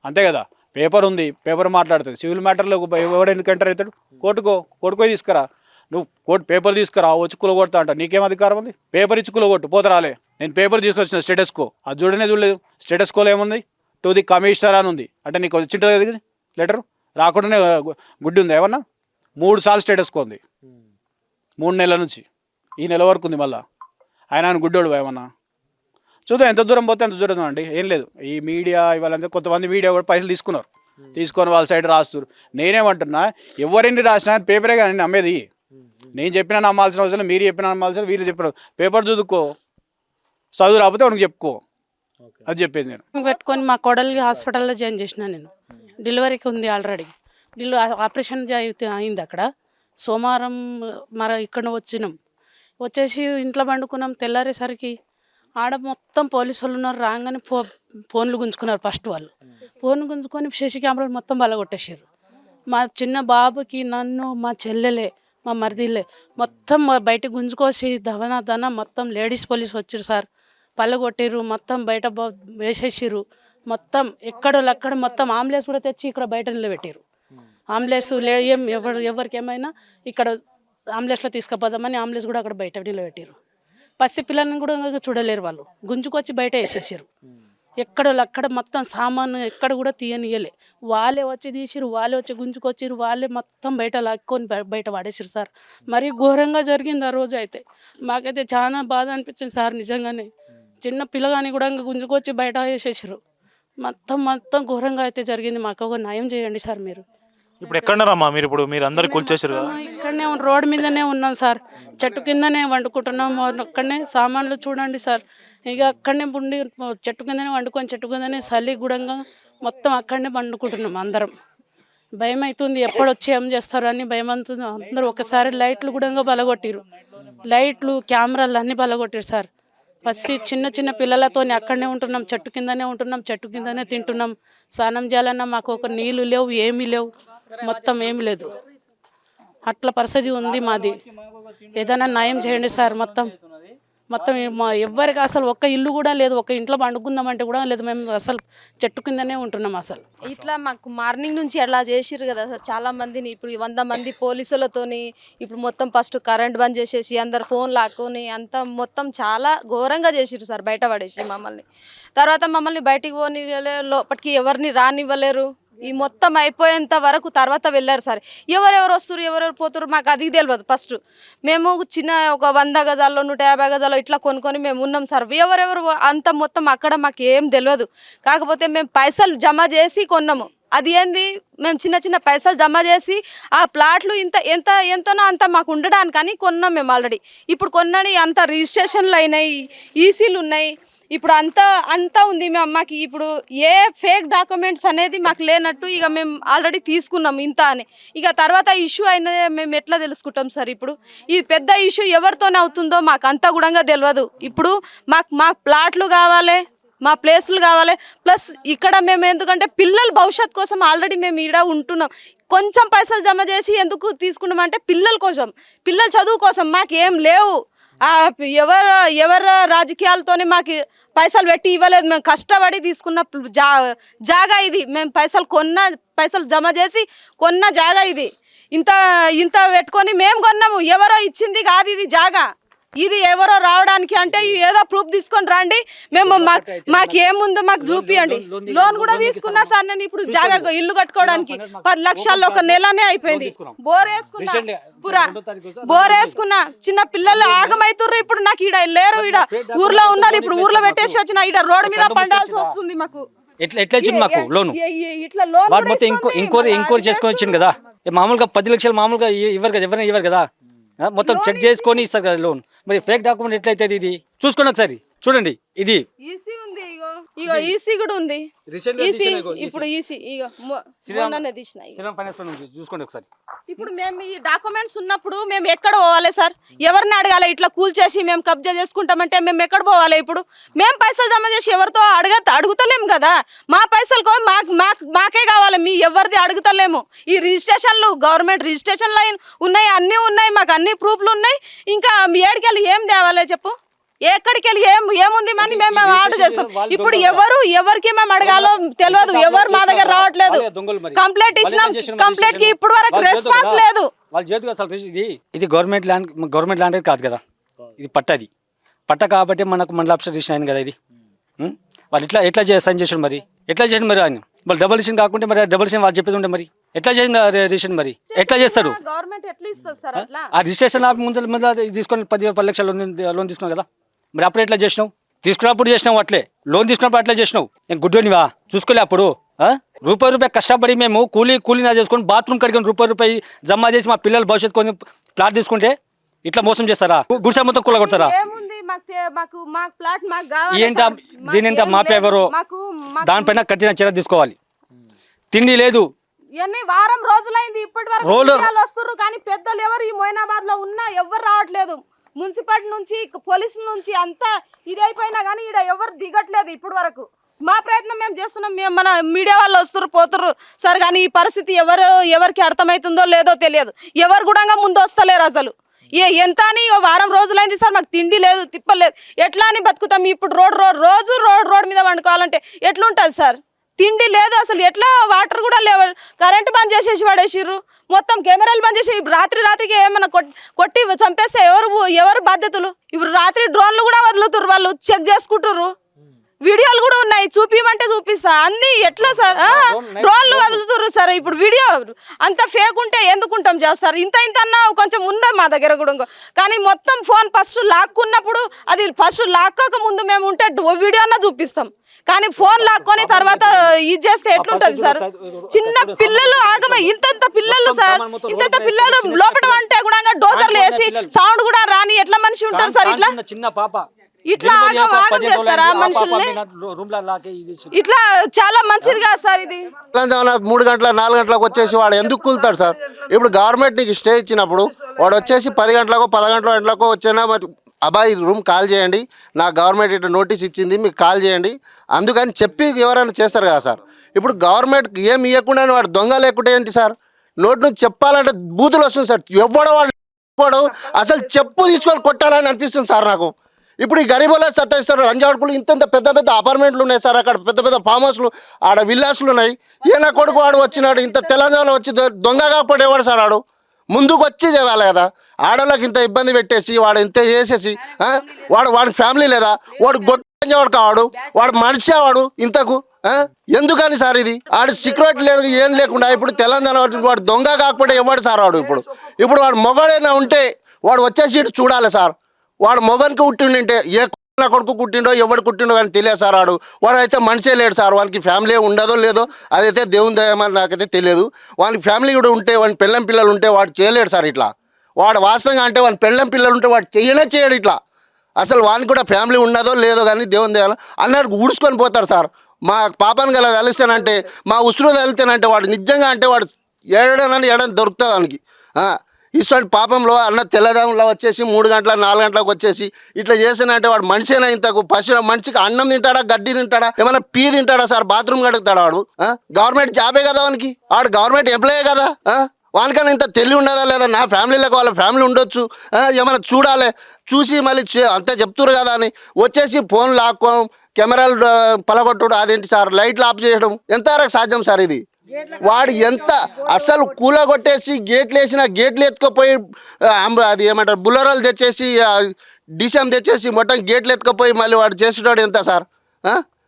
C: అంతే కదా. పేపర్ ఉంది, పేపర్ మాట్లాడుతుంది. సివిల్ మ్యాటర్లో ఎవడు ఎందుకు ఎంటర్ అవుతాడు? కోర్టుకు తీసుకురా. నువ్వు కోర్టు పేపర్ తీసుకురా, వచ్చి కూలగొడతా అంట. నీకేం అధికారం ఉంది? పేపర్ ఇచ్చి కూలగొట్టు, పోతరాలే. నేను పేపర్ తీసుకొచ్చిన స్టేటస్కో, అది చూడలేదు. స్టేటస్కోలో ఏముంది? టు ది కమిషనర్ అని ఉంది. అంటే నీకు వచ్చింటుంది కదా లెటర్, రాకుండానే గుడ్డి ఉంది ఏమన్నా? 3 సార్లు స్టేటస్కో ఉంది 3 నెలల నుంచి. ఈ నెల వరకు ఉంది. మళ్ళీ ఆయన గుడ్డోడు ఏమన్నా? చూద్దాం ఎంత దూరం పోతే అంత దూరం అండి. ఏం లేదు. ఈ మీడియా ఇవాళంతా కొంతమంది మీడియా కూడా పైసలు తీసుకొని వాళ్ళ సైడ్ రాస్తారు. నేనేమంటున్నా, ఎవరిని రాసినా పేపరే కానీ నమ్మేది. నేను చెప్పినా నమ్మాల్సిన అవసరం, మీరు చెప్పినా నమ్మాల్సిన, వీళ్ళు చెప్పిన పేపర్ చదువుకో, చదువు రాకపోతే వాడికి చెప్పుకో, అది చెప్పేది. నేను
A: పెట్టుకొని మా కోడలికి హాస్పిటల్లో జాయిన్ చేసిన. నేను డెలివరీకి ఉంది ఆల్రెడీ. ఆపరేషన్ అయింది అక్కడ. సోమవారం మరి ఇక్కడ వచ్చినాం. వచ్చేసి ఇంట్లో పండుకున్నాం. తెల్లారేసరికి ఆడ మొత్తం పోలీసులు ఉన్నారు. రాగానే ఫోన్లు గుంజుకున్నారు. ఫస్ట్ వాళ్ళు ఫోన్ గుంజుకొని సీసీ కెమెరాలు మొత్తం బలగొట్టేసారు. మా చిన్న బాబుకి, నన్ను, మా చెల్లెలే, మా మరిదిలే మొత్తం బయట గుంజుకోసి దన మొత్తం లేడీస్ పోలీస్ వచ్చారు సార్. పళ్ళగొట్టిర్రు, మొత్తం బయట వేసేసిర్రు. మొత్తం ఎక్కడో మొత్తం అంబులెన్స్ కూడా తెచ్చి ఇక్కడ బయట నిలబెట్టారు. అంబులెన్స్ ఏం ఎవరికి ఏమైనా ఇక్కడ అంబులెన్స్లో తీసుకుపోదామని అంబులెన్స్ కూడా అక్కడ బయట నిలబెట్టారు. పసి పిల్లల్ని కూడా చూడలేరు, వాళ్ళు గుంజుకొచ్చి బయట వేసేసారు. అక్కడ మొత్తం సామాను ఎక్కడ కూడా తీయనియలే, వాళ్ళే వచ్చి తీసిరు, వాళ్ళే వచ్చి గుంజుకొచ్చిరు, వాళ్ళే మొత్తం బయట లాక్కొని బయట పడేసారు సార్. మరీ ఘోరంగా జరిగింది ఆ రోజు అయితే. మాకైతే చాలా బాధ అనిపించింది సార్, నిజంగానే. చిన్న పిల్లగాని కూడా గుంజుకొచ్చి బయట వేసేసారు. మొత్తం ఘోరంగా అయితే జరిగింది. మాకు ఒక న్యాయం చేయండి సార్ మీరు.
J: ఇప్పుడు ఎక్కడన్నారమ్మా మీరు? ఇప్పుడు మీరు అందరు కూల్చేసారు కదా.
A: ఇక్కడనే రోడ్డు మీదనే ఉన్నాం సార్, చెట్టు కిందనే వండుకుంటున్నాం. అక్కడనే సామాన్లు చూడండి సార్, ఇక అక్కడనే ఉండి చెట్టు కిందనే వండుకొని చెట్టు కిందనే చలి గుడంగా మొత్తం అక్కడనే వండుకుంటున్నాం అందరం. భయం అవుతుంది, ఎప్పుడు వచ్చి ఏం చేస్తారు అని భయం అవుతుంది. అందరూ ఒకసారి లైట్లు గుడంగా బలగొట్టిరు, లైట్లు కెమెరాలు అన్నీ బలగొట్టిరు సార్. చిన్న పిల్లలతో అక్కడనే ఉంటున్నాం, చెట్టు కిందనే ఉంటున్నాం, చెట్టు కిందనే తింటున్నాం. స్నానం చేయాలన్నా మాకు ఒక నీళ్ళు లేవు, ఏమీ లేవు, మొత్తం ఏమి లేదు. అట్లా పరిస్థితి ఉంది మాది. ఏదైనా న్యాయం చేయండి సార్. మొత్తం ఎవ్వరికి అసలు ఒక్క ఇల్లు కూడా లేదు, ఒక ఇంట్లో పండుకుందామంటే కూడా లేదు. మేము అసలు చెట్టు కిందనే ఉంటున్నాం. అసలు
D: ఇట్లా మాకు మార్నింగ్ నుంచి అట్లా చేసిర్రు కదా సార్, చాలా మందిని. ఇప్పుడు 100 మంది పోలీసులతోని ఇప్పుడు మొత్తం ఫస్ట్ కరెంట్ బంద్ చేసేసి అందరు ఫోన్ లాక్కొని అంతా మొత్తం చాలా ఘోరంగా చేసిర్రు సార్, బయట పడేసి మమ్మల్ని. తర్వాత మమ్మల్ని బయటికి పోనివ్వలే, లోపలికి ఎవరిని రానివ్వలేరు. ఈ మొత్తం అయిపోయేంత వరకు తర్వాత వెళ్ళారు సార్. ఎవరెవరు వస్తారు, ఎవరెవరు పోతారు మాకు అది తెలియదు. ఫస్ట్ మేము చిన్న ఒక 100 గజాల్లో 150 గజాల్లో ఇట్లా కొనుక్కొని మేము ఉన్నాం సార్. ఎవరెవరు అంత మొత్తం అక్కడ మాకు ఏం తెలియదు. కాకపోతే మేము పైసలు జమ చేసి కొన్నాము. అది ఏంది, మేము చిన్న పైసలు జమ చేసి ఆ ప్లాట్లు ఎంతనో అంత మాకు ఉండడానికి అని కొన్నాం మేము ఆల్రెడీ. ఇప్పుడు కొన్నని అంత రిజిస్ట్రేషన్లు అయినాయి, ఈసీలు ఉన్నాయి, ఇప్పుడు అంతా ఉంది. మాకు ఇప్పుడు ఏ ఫేక్ డాక్యుమెంట్స్ అనేది మాకు లేనట్టు ఇక మేము ఆల్రెడీ తీసుకున్నాం ఇంత అని. ఇక తర్వాత ఇష్యూ అయినదే మేము ఎట్లా తెలుసుకుంటాం సార్? ఇప్పుడు ఈ పెద్ద ఇష్యూ ఎవరితోనే అవుతుందో మాకు అంతా కూడా తెలియదు. ఇప్పుడు మాకు ప్లాట్లు కావాలి, మా ప్లేస్లు కావాలి. ప్లస్ ఇక్కడ మేము ఎందుకంటే పిల్లల భవిష్యత్ కోసం ఆల్రెడీ మేము ఈడ ఉంటున్నాం. కొంచెం పైసలు జమ చేసి ఎందుకు తీసుకున్నామంటే పిల్లల కోసం, పిల్లల చదువు కోసం. మాకు ఏం లేవు, ఎవరు రాజకీయాలతోనే మాకు పైసలు పెట్టి ఇవ్వలేదు. మేము కష్టపడి తీసుకున్న జాగా ఇది. మేము పైసలు జమ చేసి కొన్న జాగా ఇది. ఇంత పెట్టుకొని మేము కొన్నాము, ఎవరో ఇచ్చింది కాదు ఇది జాగా. ఇది ఎవరో రావడానికి అంటే ఏదో ప్రూఫ్ తీసుకొని రండి, మేము మాకు ఏముందో మాకు చూపియండి. లోన్ కూడా తీసుకున్నా సార్ నేను. ఇప్పుడు జాగా ఇల్లు కట్టుకోవడానికి 10 లక్షల్లో ఒక నెలనే అయిపోయింది. బోర్ వేసుకున్నా చిన్న పిల్లలు ఆగమైతుర్రు. ఇప్పుడు నాకు ఈడ లేరు, ఈడ ఊర్లో ఉన్నారు. ఇప్పుడు ఊర్లో పెట్టేసి వచ్చిన ఈడ రోడ్డు మీద పండాల్సి వస్తుంది మాకు.
K: ఎట్లా ఇచ్చింది మాకు లోన్? వాడు మొత్తం ఎంక్వైరీ చేసుకొని వచ్చింది కదా. మామూలుగా 10 లక్షలు మామూలుగా ఇవ్వరు కదా, ఎవరైనా ఇవ్వరు కదా. మొత్తం చెక్ చేసుకొని ఇస్తారు కదా లోన్. మరి ఫేక్ డాక్యుమెంట్ ఎట్లయితే ఇది చూసుకోండి ఒకసారి, చూడండి. ఇది
D: ఈసీ ఉంది, ఇగో ఈసీ కూడా ఉంది. ఈసీ ఇప్పుడు ఈసీ
K: చూసుకోండి ఒకసారి.
D: ఇప్పుడు మేము ఈ డాక్యుమెంట్స్ ఉన్నప్పుడు మేము ఎక్కడ పోవాలి సార్? ఎవరిని అడగాలి? ఇట్లా కూల్చేసి మేము కబ్జా చేసుకుంటామంటే మేము ఎక్కడ పోవాలి? ఇప్పుడు మేము పైసలు జమ చేసి ఎవరితో అడుగుతలేము కదా. మా పైసలు మాకే కావాలి, మీ ఎవరిది అడుగుతలేము. ఈ రిజిస్ట్రేషన్లు గవర్నమెంట్ రిజిస్ట్రేషన్లు ఉన్నాయి, అన్నీ ఉన్నాయి, మాకు అన్ని ప్రూఫ్లు ఉన్నాయి. ఇంకా మీ ఏడికెళ్ళి ఏం తేవాలి చెప్పు? ఎక్కడికి వెళ్ళి ఏముంది అని మేము ఆర్డర్ చేస్తాం. ఇప్పుడు ఎవరికి మేము అడగాలో తెలియదు, ఎవరు మా దగ్గర రావట్లేదు. కంప్లైంట్ ఇచ్చినాం, కంప్లైంట్ కి ఇప్పుడు వరకు రెస్పాన్స్ లేదు.
K: వాళ్ళ చేతికి అసలు ఇది గవర్నమెంట్ ల్యాండ్ కాదు కదా, ఇది పట్ట కాబట్టి మనకు మండల ఆఫీసర్ రిజిస్టర్ అయింది కదా ఇది. వాళ్ళు ఎట్లా సైన్ చేసాడు మరి? ఎట్లా చేసింది మరి ఆయన? వాళ్ళు డబుల్ రిజిస్ట్రేషన్ కాకుంటే మరి డబుల్ రిజిస్ట్రేషన్ వాళ్ళు చెప్పేది ఉంటే మరి ఎట్లా చేసిన రిజిస్ట్రేషన్ మరి ఎట్లా చేస్తారు? ఆ రిజిస్ట్రేషన్ ముందు తీసుకొని 10 లక్షల లోన్ తీసుకున్నావు కదా, మరి అప్పుడు ఎట్లా చేసినావు? తీసుకున్నప్పుడు చేసినావు అట్లే, లోన్ తీసుకున్నప్పుడు అట్లా చేసినావు. నేను గుడ్డోనివా? చూసుకోలే అప్పుడు? రూపాయి కష్టపడి మేము కూలీ నా చేసుకొని బాత్రూమ్ కడిగిన రూపాయి జమ చేసి మా పిల్లల భవిష్యత్తు కొన్ని ప్లాట్ తీసుకుంటే ఇట్లా మోసం చేస్తారా? గుడిసె మొత్తం కూలగొడతారా? దీని మాపే ఎవరో దానిపైన కఠిన చర్య తీసుకోవాలి. తిండి లేదు,
D: వారం రోజులైంది ఇప్పటి వరకు వస్తున్నారు కానీ పెద్దలు ఎవరు ఈ మొయినాబాద్ లో ఉన్నా ఎవరు రావట్లేదు. మున్సిపాలిటీ నుంచి పోలీసుల నుంచి అంతా ఇది అయిపోయినా కానీ ఈడ ఎవరు దిగట్లేదు ఇప్పటి వరకు. మా ప్రయత్నం మేము చేస్తున్నాం, మన మీడియా వాళ్ళు వస్తున్నారు పోతున్నారు సార్, కానీ ఈ పరిస్థితి ఎవరికి అర్థమవుతుందో లేదో తెలియదు. ఎవరు కూడా ముందు వస్తలేరు అసలు. ఎంత అని వారం రోజులైంది సార్, మాకు తిండి లేదు, తిప్పలేదు. ఎట్లా అని బతుకుతాం? ఇప్పుడు రోజు రోడ్ మీద వండుకోవాలంటే ఎట్లుంటుంది సార్? తిండి లేదు అసలు, ఎట్లా వాటర్ కూడా లేవు, కరెంట్ బంద్ చేసేసి పడేసిర్రు, మొత్తం కెమెరాలు బంద్ చేసి రాత్రికి ఏమైనా కొట్టి చంపేస్తే ఎవరు బాధ్యతలు? ఇప్పుడు రాత్రి డ్రోన్లు కూడా వదులుతుర్రు, వాళ్ళు చెక్ చేసుకుంటుర్రు, వీడియోలు కూడా ఉన్నాయి, చూపిమంటే చూపిస్తా అన్ని. ఎట్లా సార్ డ్రోన్లు వదులుతుర్రు సార్? ఇప్పుడు వీడియో అంత ఫేక్ ఉంటే ఎందుకుంటాం చేస్తారు? ఇంత అన్నా కొంచెం ఉందా మా దగ్గర కూడా, కానీ మొత్తం ఫోన్ ఫస్ట్ లాక్కున్నప్పుడు అది ఫస్ట్ లాక్కక ముందు మేము ఉంటే వీడియో అన్నా చూపిస్తాం, కానీ ఫోన్ లాక్కొని తర్వాత ఇది చేస్తే ఎట్లుంటది సార్? చిన్న పిల్లలు ఆగమే, ఇంత పిల్లలు సార్, ఇంత పిల్లలు లోపల అంటే కూడా డోజర్లు వేసి సౌండ్ కూడా రాని ఎట్లా మనిషి ఉంటారు సార్? ఇట్లా
K: చిన్న పాప
D: ఇట్లా ఆగం చేస్తారా మనుషుల్ని? ఇట్లా చాలా మంచిది కాదు సార్ ఇది.
E: 3 గంటల 4 గంటలకు వచ్చేసి వాడు ఎందుకు కూలుతాడు సార్? ఇప్పుడు గవర్నమెంట్ నీకు స్టే ఇచ్చినప్పుడు వాడు వచ్చేసి 10 గంటలకో 11 గంటలకో వచ్చినా అబ్బాయి రూమ్ కాల్ చేయండి, నాకు గవర్నమెంట్ ఇట్లా నోటీస్ ఇచ్చింది, మీకు కాల్ చేయండి అందుకని చెప్పి ఎవరైనా చేస్తారు కదా సార్. ఇప్పుడు గవర్నమెంట్ ఏం ఇవ్వకుండా వాడు దొంగ లేకుంటే ఏంటి సార్? నోటి నుంచి చెప్పాలంటే బూతులు వస్తుంది సార్. ఎవడో వాడు అసలు చెప్పు తీసుకొని కొట్టాలని అనిపిస్తుంది సార్ నాకు. ఇప్పుడు ఈ గరీబుల సత్తాయిస్తారు, రంజాడుకులు ఇంత పెద్ద పెద్ద అపార్ట్మెంట్లు ఉన్నాయి సార్, అక్కడ పెద్ద పెద్ద ఫామ్ హౌస్లు, ఆడ విల్లాస్లు ఉన్నాయి. ఈయన కొడుకు వాడు వచ్చినాడు, ఇంత తెలంగాణ వచ్చి దొంగ కాకపోతేవాడు సార్, వాడు ముందుకు వచ్చి చేయాలి కదా. ఆడవాళ్ళకి ఇంత ఇబ్బంది పెట్టేసి వాడు ఇంత చేసేసి వాడి ఫ్యామిలీ లేదా? వాడు గొట్టవాడు కావాడు, వాడు మనిషి వాడు ఇంతకు ఎందుకని సార్? ఇది ఆడు సీక్రెట్ లేదు ఏం లేకుండా ఇప్పుడు తెలంగాణ వాడు దొంగ కాకపోతే ఎవడు సార్ వాడు? ఇప్పుడు వాడు మొగడైనా ఉంటే వాడు వచ్చేసి ఇటు చూడాలి సార్. వాడు మొగనికి పుట్టిండింటే ఏ కొడుకు పుట్టిండో ఎవడు పుట్టిండో కానీ తెలియదు సార్. వాడు అయితే మనిషే లేడు సార్. వానికి ఫ్యామిలీ ఉండదో లేదో అదైతే దేవుని దయమని నాకైతే తెలియదు. వానికి ఫ్యామిలీ కూడా ఉంటే వాని పెళ్ళం పిల్లలు ఉంటే వాడు చేయలేడు సార్. ఇట్లా వాడు వాస్తవంగా అంటే వాని పెళ్ళం పిల్లలు ఉంటే వాడు చేయడు ఇట్లా. అసలు వానికి కూడా ఫ్యామిలీ ఉన్నదో లేదో కానీ దేవుని దయ అన్నట్టు ఊడ్చుకొని పోతారు సార్. మా పాపను గల తలిస్తానంటే, మా ఉసురు తలితేనంటే వాడు నిజంగా అంటే వాడు ఏడనని దొరుకుతుంది వానికి. ఇటువంటి పాపంలో అన్న తెల్లదాంలో వచ్చేసి 3 గంటల 4 గంటలకు వచ్చేసి ఇట్లా చేసానంటే వాడు మనిషినా ఇంతకు పశువుల మనిషికి అన్నం తింటాడా, గడ్డి తింటాడా, ఏమైనా పీ తింటాడా సార్? బాత్రూమ్ కడుగుతాడా వాడు? గవర్నమెంట్ జాబే కదా వానికి, వాడు గవర్నమెంట్ ఎంప్లాయే కదా. వానికన్నా ఇంత తెలివి ఉండదా లేదా? నా ఫ్యామిలీలకు వాళ్ళ ఫ్యామిలీ ఉండొచ్చు, ఏమైనా చూడాలి, చూసి మళ్ళీ అంతే చెప్తురు కదా అని వచ్చేసి ఫోన్ లాక్కోవడం, కెమెరాలు పలగొట్టడం, అదేంటి సార్ లైట్లు ఆఫ్ చేయడం ఎంతవరకు సాధ్యం సార్? ఇది వాడు ఎంత అసలు కూలగొట్టేసి గేట్లు వేసిన గేట్లు ఎత్తుకుపోయి అది ఏమంటారు బుల్లరాలు తెచ్చేసి డిసెం తెచ్చేసి మొత్తం గేట్లు ఎత్తుకుపోయి మళ్ళీ వాడు చేసేటాడు ఎంత సార్?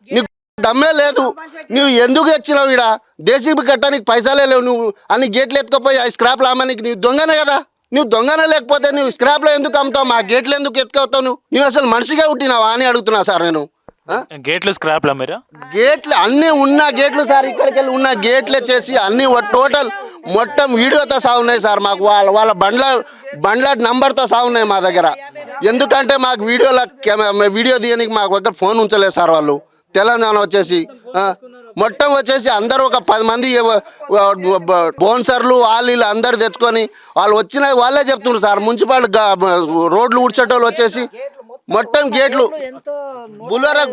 E: నీకు దమ్మే లేదు. నువ్వు ఎందుకు తెచ్చినావు? ఈడ దేశీబీ కట్టడానికి పైసలే లేవు, నువ్వు అన్ని గేట్లు ఎత్తుకుపోయి ఆ స్క్రాప్లు అమ్మనికి నీవు దొంగనే కదా. నువ్వు దొంగనే లేకపోతే నువ్వు స్క్రాప్లో ఎందుకు అమ్ముతావు? మా గేట్లు ఎందుకు ఎత్తుకుతావు? నువ్వు అసలు మనిషిగా పుట్టినావా అని అడుగుతున్నా సార్ నేను.
J: గేట్లు స్క్రాప్లా మీరు?
E: గేట్లు అన్నీ ఉన్న గేట్లు సార్, ఇక్కడికి వెళ్ళి ఉన్న గేట్లు వచ్చేసి అన్ని టోటల్ మొత్తం వీడియోతో సాగున్నాయి సార్. మాకు వాళ్ళ బండ్ల నంబర్తో సాగున్నాయి మా దగ్గర. ఎందుకంటే మాకు వీడియో తీయడానికి మాకు దగ్గర ఫోన్ ఉంచలేదు సార్. వాళ్ళు తెలంగాణ వచ్చేసి మొత్తం వచ్చేసి అందరూ ఒక 10 మంది బోన్సర్లు వాళ్ళు అందరు తెచ్చుకొని వాళ్ళు వచ్చిన వాళ్ళే చెప్తున్నారు సార్. మున్సిపల్ రోడ్లు ఊడ్చేటోళ్ళు వచ్చేసి మొత్తం గేట్లు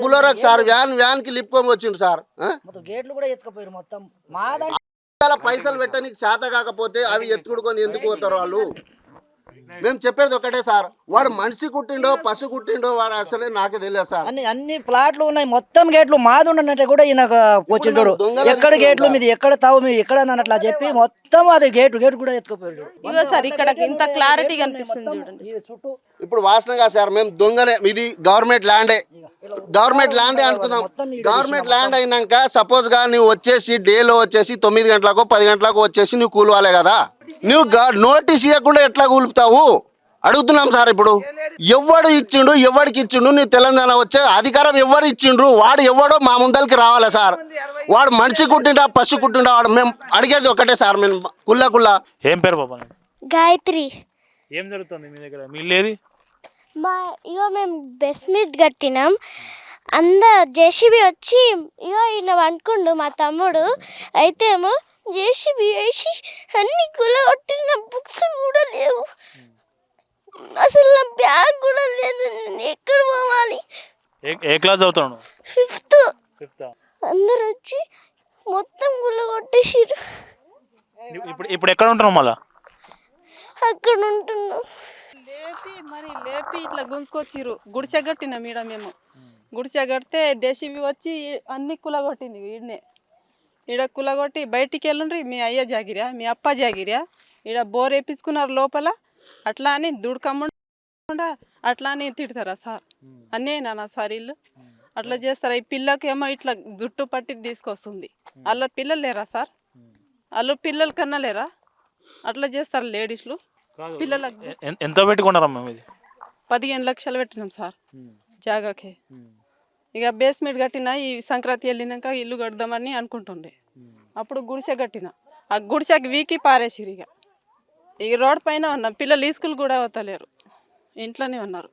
E: బులోరక్ సార్ వ్యాన్కి లిప్పుకొని వచ్చింది సార్.
H: గేట్లు కూడా ఎత్తుకపోయారు మొత్తం.
E: పైసలు పెట్టడానికి శాత కాకపోతే అవి ఎత్తుకుడుకొని ఎందుకు పోతారు వాళ్ళు? మేము చెప్పేది ఒకటే సార్, వాడు మనిషి కుట్టిండో పశు కుట్టిండో వాడు అసలే నాకే తెలియదు సార్.
H: అన్ని ప్లాట్లు ఉన్నాయి, మొత్తం గేట్లు మాది ఉన్నట్టే కూడా ఈయన వచ్చిండు. ఎక్కడ గేట్లు మీది, ఎక్కడ తావు మీరు ఎక్కడ అట్లా చెప్పి మొత్తం అది గేటు కూడా ఎత్తుకుపోయాడు.
D: ఇగో సార్ ఇక్కడ ఇంత క్లారిటీ కనిపిస్తుంది చూడండి.
E: ఇప్పుడు వాసనగా సార్ మేము దొంగనే, ఇది గవర్నమెంట్ ల్యాండే అనుకుందాం. గవర్నమెంట్ ల్యాండ్ అయినాక సపోజ్ గా నువ్వు వచ్చేసి డేలో వచ్చేసి 9 గంటలకు 10 గంటలకు వచ్చేసి నువ్వు కూలవాలే కదా. నువ్వు నోటీస్ ఇవ్వకుండా ఎట్లా కూలుపుతావు అడుగుతున్నాం సార్. ఇప్పుడు ఎవడు ఇచ్చిండు, ఎవడికి ఇచ్చిండు? నువ్వు తెలంగాణ వచ్చే అధికారం ఎవరు ఇచ్చిండ్రు? వాడు ఎవడో మా ముందరికి రావాలి సార్. వాడు మనిషి కుట్టిండా పశు కుట్టిండా వాడు మేము అడిగేది ఒకటే సార్. మేము కుల్లా
J: ఏం పేరు బాబా?
F: గాయత్రి.
J: ఏం జరుగుతుంది మీ దగ్గర? మీ ఇల్లేది?
F: మేము బేస్మెంట్ కట్టినాం, జేసీబీ వచ్చి ఈయన వండుకుండు మా తమ్ముడు. అయితే ఏమో జేసీబీ వేసి అన్ని కూలగొట్టిన, బుక్స్ కూడా లేవు, అసలు నా బ్యాగ్ కూడా లేదు, నేను ఎక్కడ పోవాలి?
J: ఏ క్లాస్ చదువుతాను?
F: 5th. అందరు వచ్చి మొత్తం కూలగొట్టేసిరు.
J: ఇప్పుడు ఎక్కడ ఉంటున్నావు? మళ్ళా
F: అక్కడ ఉంటున్నాం.
L: లేపి ఇట్లా గుంజుకొచ్చిర్రు. గుడిసె కట్టినాం ఈడ మేము. గుడిసె కడితే దేశీబీ వచ్చి అన్ని కులగొట్టింది. వీడినే ఈడ కులగొట్టి బయటికి వెళ్ళండి, మీ అయ్య జాగిరియా మీ అప్ప జాగిరియా, ఈడ బోర్ వేపించుకున్నారు లోపల, అట్లా అని దుడకమ్మండా అట్లా అని తిడతారా సార్? అన్నేనా సార్ వీళ్ళు అట్లా చేస్తారా? ఈ పిల్లకేమో ఇట్లా జుట్టు పట్టి తీసుకొస్తుంది, వాళ్ళ పిల్లలు లేరా సార్? వాళ్ళు పిల్లల కన్నా లేరా? అట్లా చేస్తారు లేడీస్లు పిల్లలకు.
J: ఎంత పెట్టుకున్నారమ్మా మీది?
L: 15 లక్షలు పెట్టినాం సార్ జాగాకే. ఇక బేస్మెంట్ కట్టిన, ఈ సంక్రాంతి వెళ్ళినాక ఇల్లు కడదామని అనుకుంటుండే. అప్పుడు గుడిసె కట్టిన, ఆ గుడిసెకి వీకి పారేసిరు. ఇక రోడ్ పైన ఉన్నాం, పిల్లలు స్కూల్ కూడా అవుతలేరు, ఇంట్లోనే ఉన్నారు.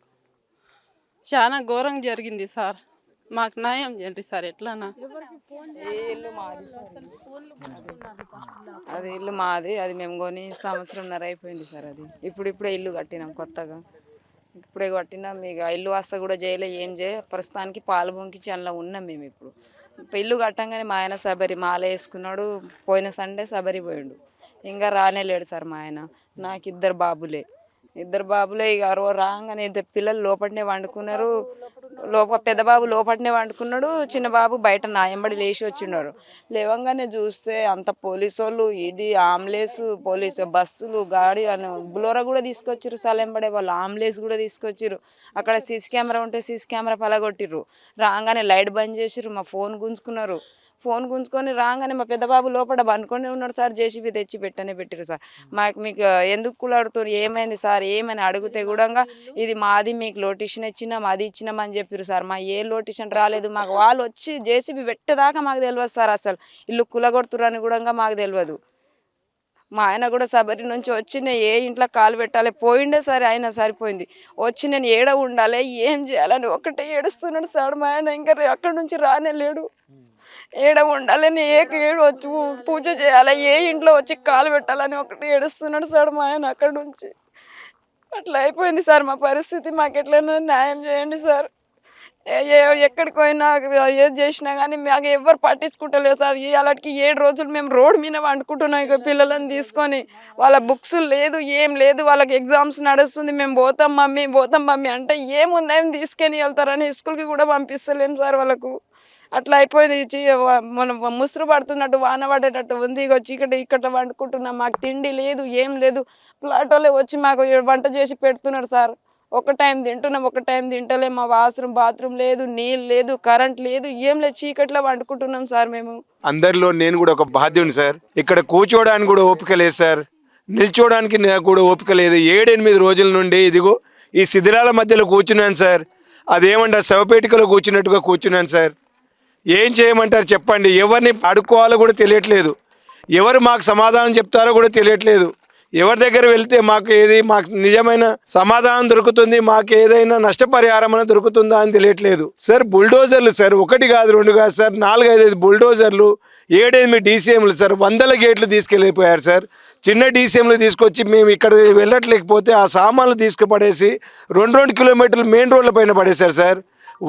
L: చాలా ఘోరంగా జరిగింది సార్, మాకు న్యాయం చేయండి సార్. ఎట్లానా? అది ఇల్లు మాది, అది మేము కొని సంవత్సరంన్నర అయిపోయింది సార్. అది ఇప్పుడే ఇల్లు కట్టినాం కొత్తగా, ఇప్పుడే కట్టినాం. ఇక ఇల్లు వస్తా కూడా చేయలే, ఏం చేయ ప్రస్తుతానికి పాలు బొంకిచ్చి అందులో ఉన్నాం మేము. ఇప్పుడు ఇల్లు కట్టంగానే మా ఆయన శబరి మాల వేసుకున్నాడు, పోయిన సండే శబరి పోయిండు, ఇంకా రానే లేడు సార్ మా ఆయన. నాకు ఇద్దరు బాబులే. ఇక రాగానే ఇద్దరు పిల్లలు లోపలనే వండుకున్నారు. పెద్ద బాబు లోపలనే వండుకున్నాడు, చిన్న బాబు బయట నాయంబడి లేచి వచ్చిన్నారు. లేవంగానే చూస్తే అంత పోలీసు వాళ్ళు, ఇది ఆంబులెన్స్, పోలీసు బస్సులు, గాడి అని బులోరా కూడా తీసుకొచ్చారు. సలెంబడే వాళ్ళు ఆంబులెన్స్ కూడా తీసుకొచ్చారు. అక్కడ సీసీ కెమెరా ఉంటే సీసీ కెమెరా పలగొట్టిర్రు. రాగానే లైట్ బంద్ చేసిర్రు, మా ఫోన్ గుంజుకున్నారు. ఫోన్ గుంజుకొని రాగానే మా పెద్ద బాబు లోపల బండుకొని ఉన్నాడు సార్. జేసీబీ తెచ్చి పెట్టిరు సార్. మీకు ఎందుకు కులాడుతుంది, ఏమైంది సార్ ఏమని అడిగితే కూడా ఇది మాది, మీకు లోటిషన్ ఇచ్చినాం, అది ఇచ్చినామని చెప్పారు సార్. మా ఏ లోటిషన్ రాలేదు మాకు. వాళ్ళు వచ్చి జేసీబీ పెట్టేదాకా మాకు తెలియదు సార్. అసలు ఇల్లు కులగొడుతురని కూడా మాకు తెలియదు. మా ఆయన కూడా శబరి నుంచి వచ్చి నేను ఏ ఇంట్లో కాలు పెట్టాలి పోయిండే సరే, అయినా సరిపోయింది. వచ్చి నేను ఏడ ఉండాలి, ఏం చేయాలని ఒకటే ఏడుస్తున్నాడు సార్ మా ఆయన. ఇంకా అక్కడి నుంచి రానే లేడు. ఏడ ఉండాలని ఏడు వచ్చి పూజ చేయాలి, ఏ ఇంట్లో వచ్చి కాలు పెట్టాలని ఒకటి ఏడుస్తున్నాడు సార్ మా ఆయన అక్కడి నుంచి. అట్లా అయిపోయింది సార్ మా పరిస్థితి. మాకు ఎట్లైనా న్యాయం చేయండి సార్. ఎక్కడికి పోయినా ఏది చేసినా కానీ మాకు ఎవరు పట్టించుకుంటలేరు సార్. అలాంటికి 7 రోజులు మేము రోడ్డు మీద వండుకుంటున్నాం ఇక పిల్లలను తీసుకొని. వాళ్ళ బుక్స్ లేదు, ఏం లేదు, వాళ్ళకి ఎగ్జామ్స్ నడుస్తుంది. మేము పోతాం మమ్మీ అంటే ఏమున్నాయని తీసుకొని వెళ్తారని స్కూల్కి కూడా పంపిస్తలేము సార్ వాళ్ళకు. అట్లా అయిపోయింది. మనం ముసురు పడుతున్నట్టు వాన పడేటట్టు ఉంది. ఇక వచ్చి ఇక్కడ వండుకుంటున్నాం. మాకు తిండి లేదు, ఏం లేదు. ప్లాటోలే వచ్చి మాకు వంట చేసి పెడుతున్నారు సార్. ఒక టైం తింటున్నాం, ఒక టైం తింటలే. మా బాత్రూమ్ లేదు, నీళ్ళు లేదు, కరెంట్ లేదు, ఏం లేదు. చీకట్లో వండుకుంటున్నాం సార్ మేము.
I: అందరిలో నేను కూడా ఒక బాధ్యుని సార్. ఇక్కడ కూర్చోవడానికి కూడా ఓపిక లేదు సార్, నిల్చోవడానికి నాకు కూడా ఓపిక లేదు. 7-8 రోజుల నుండి ఇదిగో ఈ శిథిలాల మధ్యలో కూర్చున్నాను సార్. అదేమంటారు శవపేటికలో కూర్చున్నట్టుగా కూర్చున్నాను సార్. ఏం చేయమంటారు చెప్పండి? ఎవరిని అడుక్కోవాలో కూడా తెలియట్లేదు, ఎవరు మాకు సమాధానం చెప్తారో కూడా తెలియట్లేదు. ఎవరి దగ్గర వెళ్తే మాకు నిజమైన సమాధానం దొరుకుతుంది, మాకు ఏదైనా నష్టపరిహారం అనేది దొరుకుతుందా అని తెలియట్లేదు సార్. బుల్డోజర్లు సార్, 1 కాదు 2 కాదు సార్, 4-5 బుల్డోజర్లు, 7-8 డీసీఎంలు సార్, 100 గేట్లు తీసుకెళ్ళిపోయారు సార్. చిన్న డీసీఎంలు తీసుకొచ్చి మేము ఇక్కడ వెళ్ళట్లేకపోతే ఆ సామాన్లు తీసుకుపడేసి 2 కిలోమీటర్లు మెయిన్ రోడ్ల పైన పడేశారు సార్.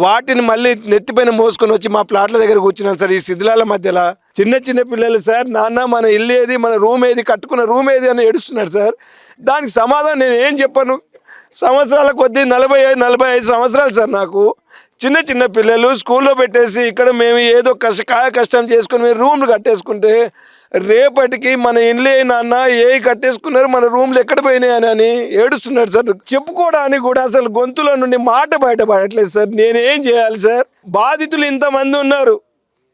I: వాటిని మళ్ళీ నెత్తిపైన మోసుకొని వచ్చి మా ప్లాట్ల దగ్గర కూర్చున్నాను సార్. ఈ శిథిలాల మధ్యలో చిన్న పిల్లలు సార్, నాన్న మన ఇల్లు ఏది, మన రూమ్ ఏది, కట్టుకున్న రూమ్ ఏది అని ఏడుస్తున్నారు సార్. దానికి సమాధానం నేను ఏం చెప్పను? సంవత్సరాల కొద్దీ 45 సంవత్సరాలు సార్ నాకు. చిన్న పిల్లలు స్కూల్లో పెట్టేసి ఇక్కడ మేము ఏదో కష్టం చేసుకుని మేము రూమ్లు కట్టేసుకుంటే రేపటికి మన ఇల్లు నాన్న ఏ కట్టేసుకున్నారు, మన రూమ్లు ఎక్కడ పోయినాయని అని ఏడుస్తున్నారు సార్. చెప్పుకోవడానికి కూడా అసలు గొంతులో నుండి మాట బయటపడట్లేదు సార్. నేనేం చేయాలి సార్? బాధితులు ఇంతమంది ఉన్నారు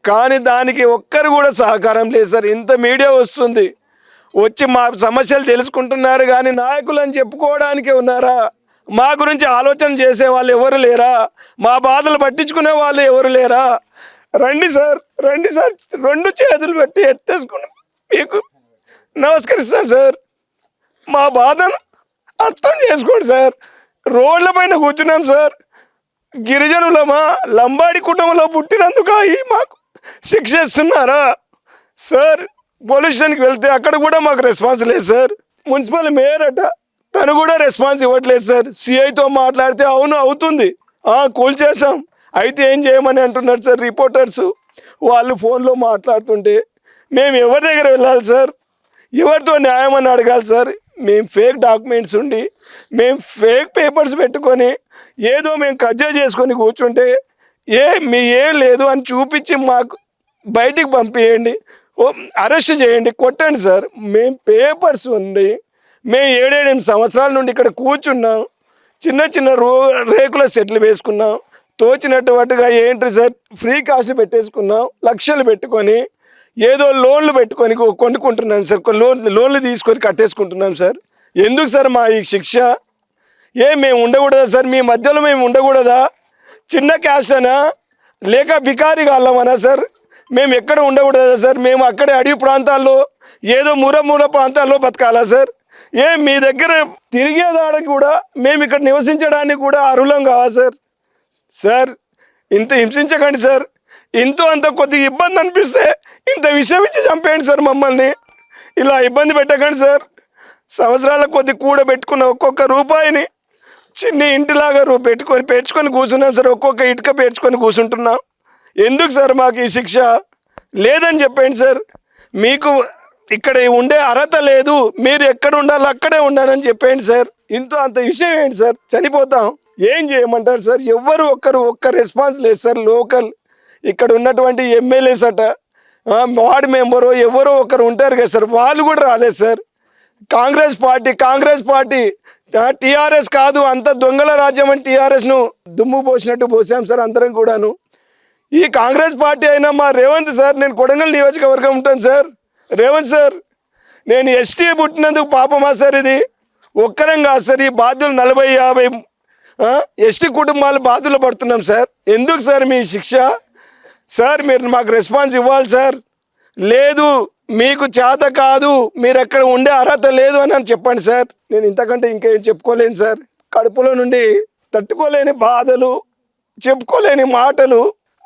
I: కానీ దానికి ఒక్కరు కూడా సహకారం లేదు సార్. ఇంత మీడియా వస్తుంది, వచ్చి మా సమస్యలు తెలుసుకుంటున్నారు కానీ నాయకులని చెప్పుకోవడానికే ఉన్నారా? మా గురించి ఆలోచన చేసే వాళ్ళు ఎవరు లేరా? మా బాధలు పట్టించుకునే వాళ్ళు ఎవరు లేరా? రండి సార్ 2 చేతులు పెట్టి ఎత్తేసుకుని మీకు నమస్కరిస్తాను సార్. మా బాధను అర్థం చేసుకోండి సార్. రోడ్ల పైన కూర్చున్నాం సార్. గిరిజనులమా, లంబాడి కుటుంబంలో పుట్టినందుకు మాకు శిక్ష ఇస్తున్నారా సార్? పోలీస్ స్టేషన్కి వెళ్తే అక్కడ కూడా మాకు రెస్పాన్స్ లేదు సార్. మున్సిపల్ మేయర్ అట, తను కూడా రెస్పాన్స్ ఇవ్వట్లేదు సార్. సిఐతో మాట్లాడితే అవును అవుతుంది, కూల్ చేసాం, అయితే ఏం చేయమని అంటున్నారు సార్ రిపోర్టర్స్. వాళ్ళు ఫోన్లో మాట్లాడుతుంటే మేము ఎవరి దగ్గర వెళ్ళాలి సార్? ఎవరితో న్యాయం అని అడగాలి సార్? మేము ఫేక్ డాక్యుమెంట్స్ ఉండి మేము ఫేక్ పేపర్స్ పెట్టుకొని ఏదో మేము కబ్జా చేసుకొని కూర్చుంటే ఏం లేదు అని చూపించి మాకు బయటికి పంపించండి. అరెస్ట్ చేయండి, కొట్టండి సార్. మేము పేపర్స్ ఉంది, మేము 7-8 సంవత్సరాల నుండి ఇక్కడ కూర్చున్నాం, చిన్న చిన్న రేకుల సెట్లు వేసుకున్నాం, తోచినట్టుగా ఏంటి సార్ ఫ్రీ కాస్ట్ పెట్టేసుకున్నాం, లక్షలు పెట్టుకొని ఏదో లోన్లు పెట్టుకొని కొనుక్కుంటున్నాం సార్, లోన్లు తీసుకొని కట్టేసుకుంటున్నాం సార్. ఎందుకు సార్ మా ఈ శిక్ష? మేము ఉండకూడదా సార్? మీ మధ్యలో మేము ఉండకూడదా? చిన్న క్యాస్ట్ అనా లేక బికారి కాళ్ళమనా సార్? మేము ఎక్కడ ఉండకూడదా సార్? మేము అక్కడే అడవి ప్రాంతాల్లో ఏదో మూల ప్రాంతాల్లో బతకాలా సార్? మీ దగ్గర తిరిగేదానికి కూడా మేము ఇక్కడ నివసించడానికి కూడా అర్హులం కావా సార్? సార్ ఇంత హింసించకండి సార్. ఇంతో అంత కొద్దిగా ఇబ్బంది అనిపిస్తే ఇంత విషయం ఇచ్చి చంపేయండి సార్. మమ్మల్ని ఇలా ఇబ్బంది పెట్టకండి సార్. సంవత్సరాల కొద్ది కూడబెట్టుకున్న ఒక్కొక్క రూపాయిని చిన్న ఇంటిలాగా పేర్చుకొని కూర్చున్నాం సార్. ఒక్కొక్క ఇటుక పేర్చుకొని కూర్చుంటున్నాం. ఎందుకు సార్ మాకు ఈ శిక్ష? లేదని చెప్పండి సార్. మీకు ఇక్కడ ఉండే అర్హత లేదు, మీరు ఎక్కడ ఉండాలో అక్కడే ఉండాలని చెప్పండి సార్. ఇంతో అంత విషయం ఏంటి సార్? చనిపోతాం, ఏం చేయమంటారు సార్? ఎవ్వరు ఒక్క రెస్పాన్స్ లేదు సార్. లోకల్ ఇక్కడ ఉన్నటువంటి ఎమ్మెల్యేస్ అట, వార్డు మెంబరు ఎవరో ఒకరు ఉంటారు కదా సార్, వాళ్ళు కూడా రాలేదు సార్. కాంగ్రెస్ పార్టీ టీఆర్ఎస్ కాదు, అంత దొంగల రాజ్యం అని టీఆర్ఎస్ను దుమ్ము పోసినట్టు పోసాం సార్ అందరం కూడాను. ఈ కాంగ్రెస్ పార్టీ అయినా మా రేవంత్ సార్, నేను కొడంగల్ నియోజకవర్గం ఉంటాను సార్. రేవంత్ సార్, నేను ఎస్టీ పుట్టినందుకు పాపమా సార్? ఇది ఒక్కరం కాదు సార్, ఈ బాధ్యులు 40-50 ఎస్టీ కుటుంబాలు బాధ్యులు పడుతున్నాం సార్. ఎందుకు సార్ మీ శిక్ష? సార్ మీరు మాకు రెస్పాన్స్ ఇవ్వాలి సార్. లేదు మీకు చేత కాదు, మీరు ఎక్కడ ఉండే అర్హత లేదు అని చెప్పండి సార్. నేను ఇంతకంటే ఇంకేం చెప్పుకోలేను సార్. కడుపులో నుండి తట్టుకోలేని బాధలు, చెప్పుకోలేని మాటలు,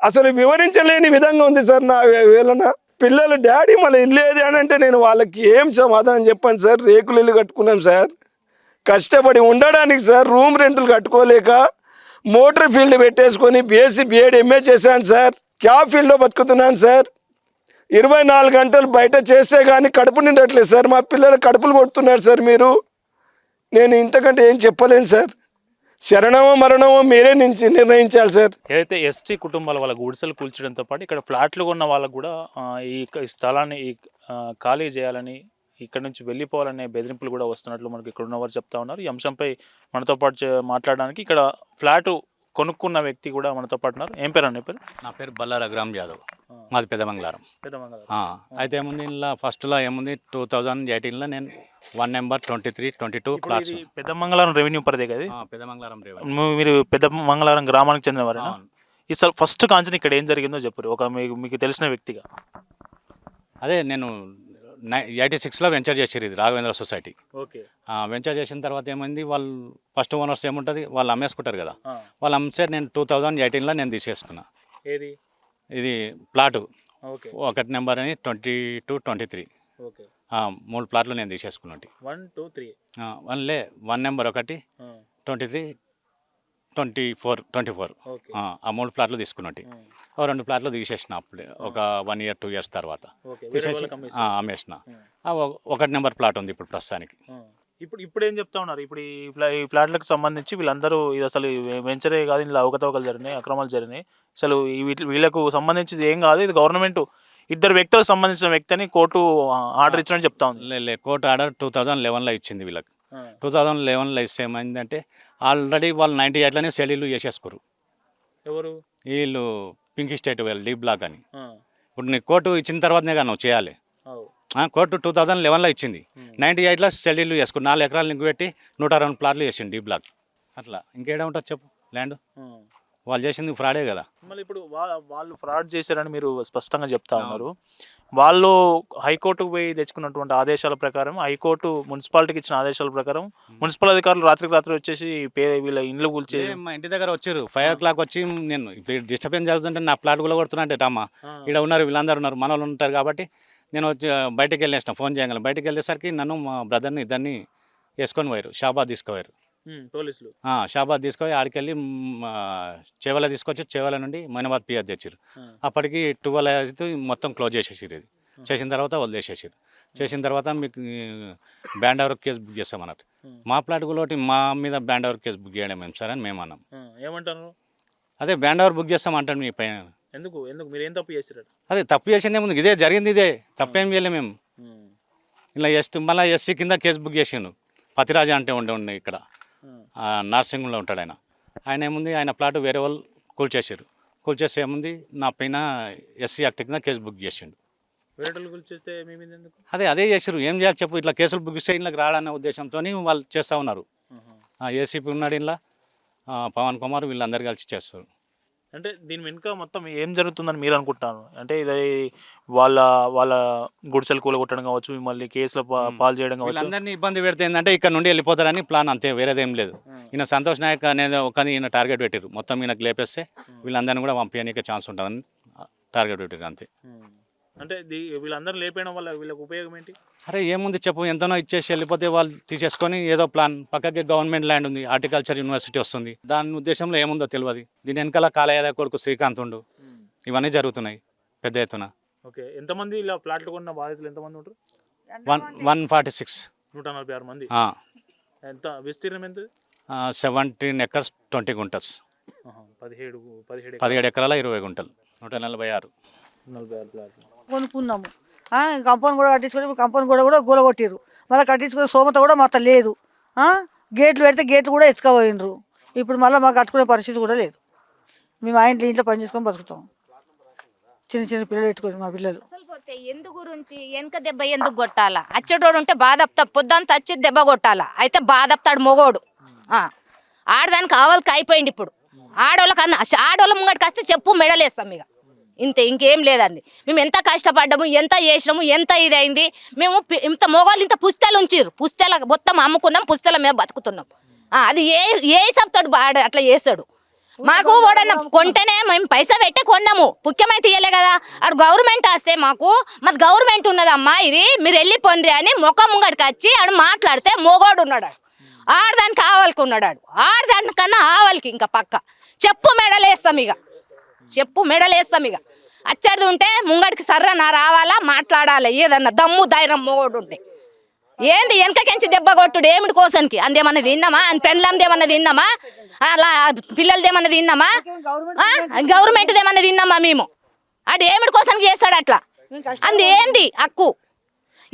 I: అసలు వివరించలేని విధంగా ఉంది సార్ నా వేళన. పిల్లలు డాడీ మళ్ళీ ఇల్లు ఏది అని అంటే నేను వాళ్ళకి ఏం సమాధానం చెప్పండి సార్? రేకులు ఇల్లు కట్టుకున్నాం సార్, కష్టపడి ఉండడానికి సార్. రూమ్ రెంట్లు కట్టుకోలేక మోటార్ ఫీల్డ్ పెట్టేసుకొని BSc B.Ed MA చేశాను సార్. క్యాబ్ ఫీల్డ్లో బతుకుతున్నాను సార్. 24 గంటలు బయట చేస్తే కానీ కడుపు నిండట్లేదు సార్. మా పిల్లలు కడుపులు కొడుతున్నారు సార్ మీరు. నేను ఇంతకంటే ఏం చెప్పలేను సార్. శరణమో మరణమో మీరే నిర్ణయించాలి సార్.
J: ఏదైతే ఎస్టీ కుటుంబాల వాళ్ళ గుడిసెలు కూల్చడంతో పాటు ఇక్కడ ఫ్లాట్లు కొన్న వాళ్ళకు కూడా ఈ స్థలాన్ని ఖాళీ చేయాలని, ఇక్కడ నుంచి వెళ్ళిపోవాలనే బెదిరింపులు కూడా వస్తున్నట్లు మనకి ఇక్కడ ఉన్నవారు చెప్తా ఉన్నారు. ఈ అంశంపై మనతో పాటు మాట్లాడడానికి ఇక్కడ ఫ్లాటు కొనుక్కున్న వ్యక్తి కూడా మనతో పాటు ఉన్నారు. ఏం పేరు అన్న పేరు?
M: నా పేరు బల్లా రఘురామ్ యాదవ్, మాది పెద్దమంగళారం. అయితే ఏముంది ఇలా ఫస్ట్లో ఏముంది 2018లో నేను 1 నెంబర్ 23, 22 ప్లాట్స్.
J: పెద్దమంగళారం రెవెన్యూ పరిధి కదా?
M: పెద్దమంగళారం రెవెన్యూ.
J: మీరు పెద్దమంగళారం గ్రామానికి చెందినవారేనా? ఈసారి ఫస్ట్ కాంచిన ఇక్కడ ఏం జరిగిందో చెప్పారు ఒక మీకు తెలిసిన వ్యక్తిగా.
M: అదే నేను 86లో వెంచర్ చేసారు, ఇది రాఘవేంద్ర సొసైటీ.
J: ఓకే.
M: వెంచర్ చేసిన తర్వాత ఏమైంది, వాళ్ళు ఫస్ట్ ఓనర్స్ ఏముంటుంది వాళ్ళు అమ్మేసుకుంటారు కదా, వాళ్ళు అమ్మేసారు. నేను 2018లో నేను తీసేసుకున్నా.
J: ఏది
M: ఇది ప్లాటు
J: ఓకే
M: 1 నెంబర్ అని 22, 23
J: ఓకే
M: 3 ప్లాట్లు నేను తీసేసుకున్నట్టు.
J: 1, 2, 3
M: 1 నెంబర్ 1, 23, 24
J: ఓకే.
M: ఆ 3 ప్లాట్లు తీసుకున్నట్టు. 2 ప్లాట్లు తీసేసిన అప్పుడే ఒక 1 year 2 years తర్వాత తీసేసి అమ్మేసిన. 1 నెంబర్ ప్లాట్ ఉంది ఇప్పుడు ప్రస్తుతానికి.
J: ఇప్పుడు ఏం చెప్తా ఉన్నారు? ఇప్పుడు ఈ ఫ్లాట్లకు సంబంధించి వీళ్ళందరూ ఇది అసలు వెంచరే కాదు, ఇలా అవకతవకలు జరిగినాయి, అక్రమాలు జరిగినాయి, అసలు వీళ్ళకు సంబంధించింది ఏం కాదు, ఇది గవర్నమెంట్ 2 వ్యక్తులకు సంబంధించిన వ్యక్తి అని కోర్టు ఆర్డర్ ఇచ్చినట్టు చెప్తా ఉంది.
M: కోర్టు ఆర్డర్ 2011లో ఇచ్చింది వీళ్ళకి. 2011లో ఇస్తే ఏమైందంటే ఆల్రెడీ వాళ్ళు 98లోనే సెల్యూలు చేసేసుకోరు.
J: ఎవరు
M: వీళ్ళు పింక్ స్టేట్ వాళ్ళు డీ బ్లాక్ అని. ఇప్పుడు నీ కోర్టు ఇచ్చిన తర్వాతనే కానీ నువ్వు చేయాలి. కోర్టు 2011లో ఇచ్చింది, 98లో సెల్యూలు చేసుకుని 4 ఎకరాలు నింగు పెట్టి 102 ప్లాట్లు చేసిండు డీ బ్లాక్. అట్లా ఇంకేడా ఉంటుంది చెప్పు ల్యాండ్? వాళ్ళు చేసింది ఫ్రాడే కదా.
J: మళ్ళీ ఇప్పుడు వాళ్ళు ఫ్రాడ్ చేశారని మీరు స్పష్టంగా చెప్తా ఉన్నారు. వాళ్ళు హైకోర్టుకు పోయి తెచ్చుకున్నటువంటి ఆదేశాల ప్రకారం, హైకోర్టు మున్సిపాలిటీకి ఇచ్చిన ఆదేశాల ప్రకారం మున్సిపల్ అధికారులు రాత్రి వచ్చేసి వీళ్ళ ఇండ్లు కూల్చే
M: మా ఇంటి దగ్గర వచ్చారు. 5 o'clock వచ్చి నేను ఇప్పుడు డిస్టర్బెన్స్ జరుగుతుంటే నా ప్లాట్ కూడా కొడుతున్నా అంటే రామ్మా ఇక్కడ ఉన్నారు, వీళ్ళందరూ ఉన్నారు, మన వాళ్ళు ఉంటారు కాబట్టి నేను వచ్చి బయటకు వెళ్ళేసిన ఫోన్ చేయగలను. బయటకు వెళ్ళేసరికి నన్ను మా బ్రదర్ని ఇద్దరిని వేసుకొని పోయారు, షాబాద్ తీసుకుపోయారు
J: పోలీసులు.
M: షాబాద్ తీసుకొని ఆడికెళ్ళి చేవల తీసుకొచ్చి చేవల నుండి మైనాబాద్ పిఆర్ తెచ్చారు. అప్పటికి 12 అయితే మొత్తం క్లోజ్ చేసేసారు. ఇది చేసిన తర్వాత వదిలేసేసారు. చేసిన తర్వాత మీకు బ్యాండ్ ఓవర్ కేసు బుక్ చేస్తామన్నట్టు. మా ప్లాట్ కూడా మా మీద బ్యాండ్ ఓవర్ కేసు బుక్ చేయడం ఏం సార్ అని మేము అన్నాం.
J: ఏమంటారు?
M: అదే బ్యాండ్ ఓవర్ బుక్ చేస్తామంటాను మీ పైన
J: ఎందుకు ఎందుకు మీరు ఏం తప్పు చేశారు?
M: అదే తప్పు చేసిందే ముందు ఇదే జరిగింది, ఇదే తప్పేం చేయలే మేము. ఇలా మళ్ళీ ఎస్సీ కింద కేసు బుక్ చేసిండు. పతిరాజు అంటే ఉండే ఇక్కడ నర్సింగ్లో ఉంటాడు ఆయన. ఆయన ఏముంది, ఆయన ప్లాట్ వేరే వాళ్ళు కూల్చేసారు. కూల్చేస్తే ఏముంది, నా పైన ఎస్సీ యాక్ట్ కింద కేసు బుక్ చేసిండు.
J: వేరేటోళ్ళు కూల్చేస్తే మీ మీద ఎందుకు?
M: అదే చేసారు. ఏం చేయాలి చెప్పు, ఇట్లా కేసులు బుక్ చేస్తే ఇళ్ళకి రాడన్న ఉద్దేశంతో వాళ్ళు చేస్తూ ఉన్నారు. ఏసీపీ ఉన్నాడు ఇలా, పవన్ కుమార్, వీళ్ళందరూ కలిసి చేస్తారు.
J: అంటే దీని వెనుక మొత్తం ఏం జరుగుతుందని మీరు అనుకుంటున్నారు? అంటే ఇది వాళ్ళ వాళ్ళ గుడిసెలు కూలగొట్టడం కావచ్చు, మిమ్మల్ని కేసులో పాలు చేయడం కావచ్చు,
M: వీళ్ళందరినీ ఇబ్బంది పెడితే ఏంటంటే ఇక్కడ నుండి వెళ్ళిపోతారని ప్లాన్, అంతే, వేరేదేం లేదు. ఈయన సంతోష్ నాయక్ అనేది ఒక ఈయన టార్గెట్ పెట్టారు. మొత్తం ఈయనకు లేపేస్తే వీళ్ళందరినీ కూడా పంపించడానికి ఛాన్స్ ఉంటుందని టార్గెట్ పెట్టారు అంతే.
J: అంటే వీళ్ళందరూ లేపేయడం వల్ల వీళ్ళకి ఉపయోగం ఏంటి?
M: అరే ఏముంది చెప్పు, ఎంతనో ఇచ్చేసి వెళ్ళిపోతే వాళ్ళు తీసేసుకొని ఏదో ప్లాన్, పక్కకి గవర్నమెంట్ ల్యాండ్ ఉంది, హార్టికల్చర్ యూనివర్సిటీ వస్తుంది, దాని ఉద్దేశంలో ఏముందో తెలియదు. దీని వెనకాల కాలయాద కొడుకు శ్రీకాంత్ ఉండు, ఇవన్నీ జరుగుతున్నాయి పెద్ద ఎత్తున.
J: ఓకే, ఎంతమంది ఇలా ప్లాట్లు కొన్న బాధితులు ఎంతమంది ఉంటారు?
M: 146
J: 146 మంది. ఎంత విస్తీర్ణం ఎంత?
M: 17 acres 20 గుంటస్. 17 ఎకరాల 20 గుంటలు, 146
J: ప్లాట్లు
H: కొనుక్కున్నాము. కంపౌండ్ కూడా కట్టించుకొని కంపౌండ్ కూడా గూలగొట్టిర్రు. మళ్ళీ కట్టించుకునే స్తోమత కూడా మాత్రం లేదు. గేట్లు పెడితే గేట్లు కూడా ఎత్తుకపోయినరు. ఇప్పుడు మళ్ళీ మాకు కట్టుకునే పరిస్థితి కూడా లేదు. మేము ఆ ఇంట్లో పని చేసుకొని బతుకుతాం. చిన్న పిల్లలు పెట్టుకొని మా పిల్లలు.
G: ఎందు గురించి వెనక దెబ్బ ఎందుకు కొట్టాలా? అచ్చటోడు ఉంటే బాధప్తా, పొద్దంతా వచ్చి దెబ్బ కొట్టాలా. అయితే బాధప్తాడు మొగోడు. ఆడదానికి ఆవలికి అయిపోయింది ఇప్పుడు. ఆడోళ్ళ ముంగటికి వస్తే చెప్పు మెడలేస్తాం ఇక, ఇంతే, ఇంకేం లేదండి. మేము ఎంత కష్టపడ్డాము, ఎంత చేసినాము, ఎంత ఇదైంది. మేము ఇంత మొగోళ్ళు ఇంత పుస్తలు ఉంచిర్రు, పుస్తల మొత్తం అమ్ముకున్నాం, పుస్తల మీద బతుకుతున్నాం. అది ఏ సబ్తాడు అట్లా చేస్తాడు. మాకు ఓడన్నా కొంటేనే మేము పైసా పెట్టే కొన్నాము, ముఖ్యమైతే ఇయ్యలే కదా. అటు గవర్నమెంట్ వస్తే మాది గవర్నమెంట్ ఉన్నదమ్మా, ఇది మీరు వెళ్ళిపోండి అని ముఖం ముంగడికి వచ్చి ఆడు మాట్లాడితే మొగోడు ఉన్నాడు. ఆడదానికి ఆవలికి ఉన్నాడు. ఆడదానికన్నా ఆవలికి ఇంకా పక్క చెప్పు మెడలేస్తాం ఇక, చెప్పు మెడలేస్తాం ఇక. అచ్చడిది ఉంటే ముంగడికి సర్రనా రావాలా, మాట్లాడాలి, ఏదన్నా దమ్ము ధైర్యం మొగోడు ఉంటే. ఏంది వెనకకెంచి దెబ్బ కొట్టుడు ఏమిటి కోసానికి? అందేమన్నా తిన్నామా? అని పెండ్లంది ఏమన్నా తిన్నామా? అలా పిల్లలది ఏమన్నా తిన్నామా? గవర్నమెంట్ది ఏమన్నా తిన్నామా మేము? అది ఏమిటి కోసానికి చేస్తాడు అట్లా? అంది ఏంది హక్కు?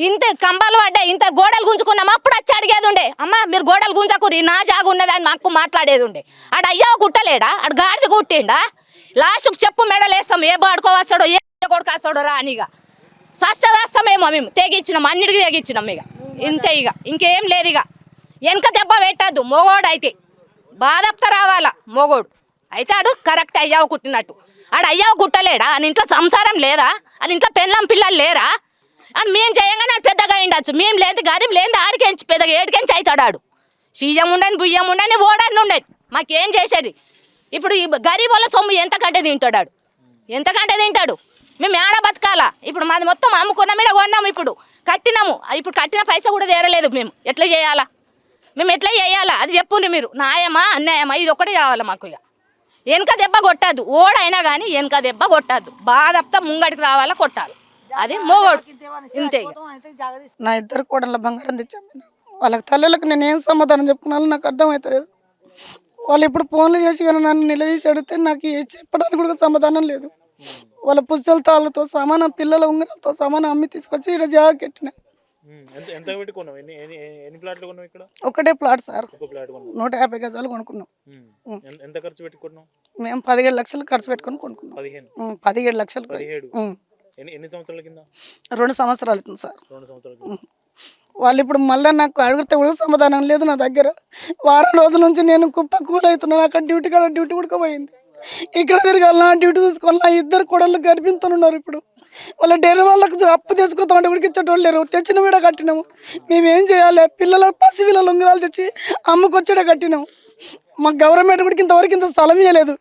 G: ఇంత కంబాలు పడ్డాయి, ఇంత గోడలు గుంజుకున్నామా? అప్పుడు వచ్చి అడిగేది ఉండే, అమ్మ మీరు గోడలు గుంజకురి, నా జాగు ఉన్నది అని మా అక్కు మాట్లాడేది ఉండే. ఆడు అయ్యా కుట్టలేడా? ఆడు గాడిది కుట్టిండా? లాస్ట్కి చెప్పు మెడలేస్తాం, ఏ బాడుకో వస్తాడో, ఏ కొడుకు వస్తాడో రానిగా. సస్తేస్తామేమో మేము తెగించినాం, అన్నిటికీ తెగించినాం ఇక, ఇంతే ఇక, ఇంకేం లేదు ఇక. వెనక దెబ్బ పెట్టద్దు, మొగోడు అయితే బాధప్త రావాలా. మొగోడు అయితే ఆడు కరెక్ట్ అయ్యావు కుట్టినట్టు. ఆడు అయ్యావు కుట్టలేడా? అని ఇంట్లో సంసారం లేదా? అని ఇంట్లో పెళ్ళం పిల్లలు లేరా? అని మేము చేయంగానే ఆడు పెద్దగా అయిండొచ్చు. మేము లేదు గరీబ్ లేదు, ఆడికెంచి పెద్దగా ఏడికెంచి అవుతాడు ఆడు. సీజం ఉండని బుయ్యం ఉండని ఓడని ఉండని మాకేం చేసేది. ఇప్పుడు ఈ గరీబ్ వాళ్ళ సొమ్ము ఎంతకంటే తింటాడు ఆడు, ఎంతకంటే తింటాడు. మేము ఏడ బతకాలా? ఇప్పుడు మాది మొత్తం అమ్ముకున్నాం, మీద కొన్నాము, ఇప్పుడు కట్టినాము. ఇప్పుడు కట్టిన పైసా కూడా తీరలేదు. మేము ఎట్లా చేయాలా? మేము ఎట్లా చేయాలా అది చెప్పుండ్రి మీరు. న్యాయమా అన్యాయమా? ఇది ఒకటి కావాలి మాకు. ఇక వెనక దెబ్బ కొట్టద్దు, ఓడైనా కానీ వెనక దెబ్బ కొట్టద్దు, బాధప్తా ముంగడికి రావాలా, కొట్టాలి. అది మొగోడు, ఇంతే.
N: నా ఇద్దరు కోడళ్ళ బంగారం తెచ్చాను. వాళ్ళకి తల్లులకు నేను ఏం సమాధానం చెప్పుకున్నాను నాకు అర్థమవుతలేదు. వాళ్ళు ఇప్పుడు ఫోన్లు చేసి కానీ నన్ను నిలదీసి అడిగితే నాకు చెప్పడానికి కూడా సమాధానం లేదు. వాళ్ళ పుస్తల తాళ్ళతో సమానం, పిల్లల ఉంగరాలతో సమానం అమ్మి తీసుకొచ్చి ఇక్కడ జాగా కట్టిన. ఒకటే ప్లాట్ సార్, 150 గజాలు కొనుక్కున్నాం. మేము 17 లక్షలు ఖర్చు పెట్టుకొని కొనుక్కున్నాం. 17 లక్షలు. 2 సంవత్సరాలు అవుతుంది సార్. వాళ్ళు ఇప్పుడు మళ్ళీ నాకు అడిగితే కూడా సమాధానం లేదు నా దగ్గర. వారం రోజుల నుంచి నేను కుప్ప కూలవుతున్నాను. అక్కడ డ్యూటీ కూడా పోయింది. ఇక్కడ తిరగాలన్నా, డ్యూటీ చూసుకోవాలన్నా. 2 కోడళ్ళు గర్భింతో ఉన్నారు. ఇప్పుడు వాళ్ళ డైరీ వాళ్ళకు అప్పు తెచ్చుకోతామంటే కూడా ఇచ్చేటోళ్ళు లేరు. తెచ్చిన మీద కట్టినాము. మేమేం చేయాలి? పిల్లల పసిపిల్లల ఉంగరాలు తెచ్చి అమ్ముకొచ్చేడే కట్టినాము. మాకు గవర్నమెంట్ కూడా ఇంతవరకు ఇంత స్థలం ఇవ్వలేదు.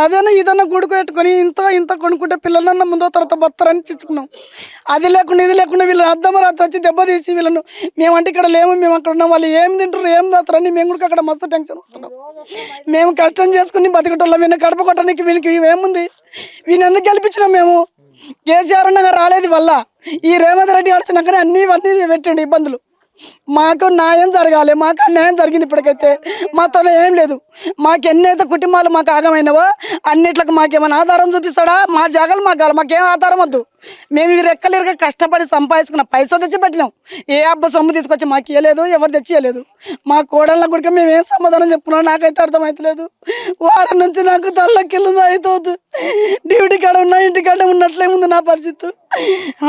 N: అదైనా ఇదన్నా గుడుకు పెట్టుకొని ఇంత కొనుక్కుంటే పిల్లలన్నా ముందో తర్వాత బతారని తెచ్చుకున్నాం. అది లేకుండా ఇది లేకుండా వీళ్ళని అద్దమరాత్రి వచ్చి దెబ్బతీసి వీళ్ళను మేమంటే ఇక్కడ లేము, మేము అక్కడ ఉన్నాం, వాళ్ళు ఏం తింటారు ఏం తాతారని మేము కూడా అక్కడ మస్తు టెన్షన్ అవుతున్నాం. మేము కష్టం చేసుకుని బతికటోళ్ళం. వీళ్ళని గడప కొట్టడానికి వీళ్ళకి ఏముంది? వీళ్ళని ఎందుకు గెలిపించినాం మేము? కేసీఆర్ ఉండగా రాలేదు వల్ల ఈ రేవంత్ రెడ్డి వచ్చినాకనే ఇవన్నీ పెట్టండి ఇబ్బందులు. మాకు న్యాయం జరగాలి. మాకు అన్యాయం జరిగింది ఇప్పటికైతే. మాతో ఏం లేదు. మాకు ఎన్నైతే కుటుంబాలు మాకు ఆగమైనవో అన్నిట్లకు మాకేమైనా ఆధారం చూపిస్తాడా? మా జాగాలు మాకు కావాలి. మాకేం ఆధారం వద్దు. మేము ఈ రెక్కలిరగా కష్టపడి సంపాదించుకున్న పైసా తెచ్చి పెట్టినాం. ఏ అబ్బ సొమ్ము తీసుకొచ్చి మాకు ఇవ్వలేదు, ఎవరు తెచ్చి ఇవ్వలేదు. మా కోడళ్ళ కూడా మేము ఏం సమాధానం చెప్పుకున్నాం నాకైతే అర్థమవుతలేదు. వారం నుంచి నాకు తల్లకిల్లు అవుతుంది. డ్యూటీ కాడ ఉన్నా, ఇంటికాడ ఉన్నట్లే ఉంది నా పరిస్థితి.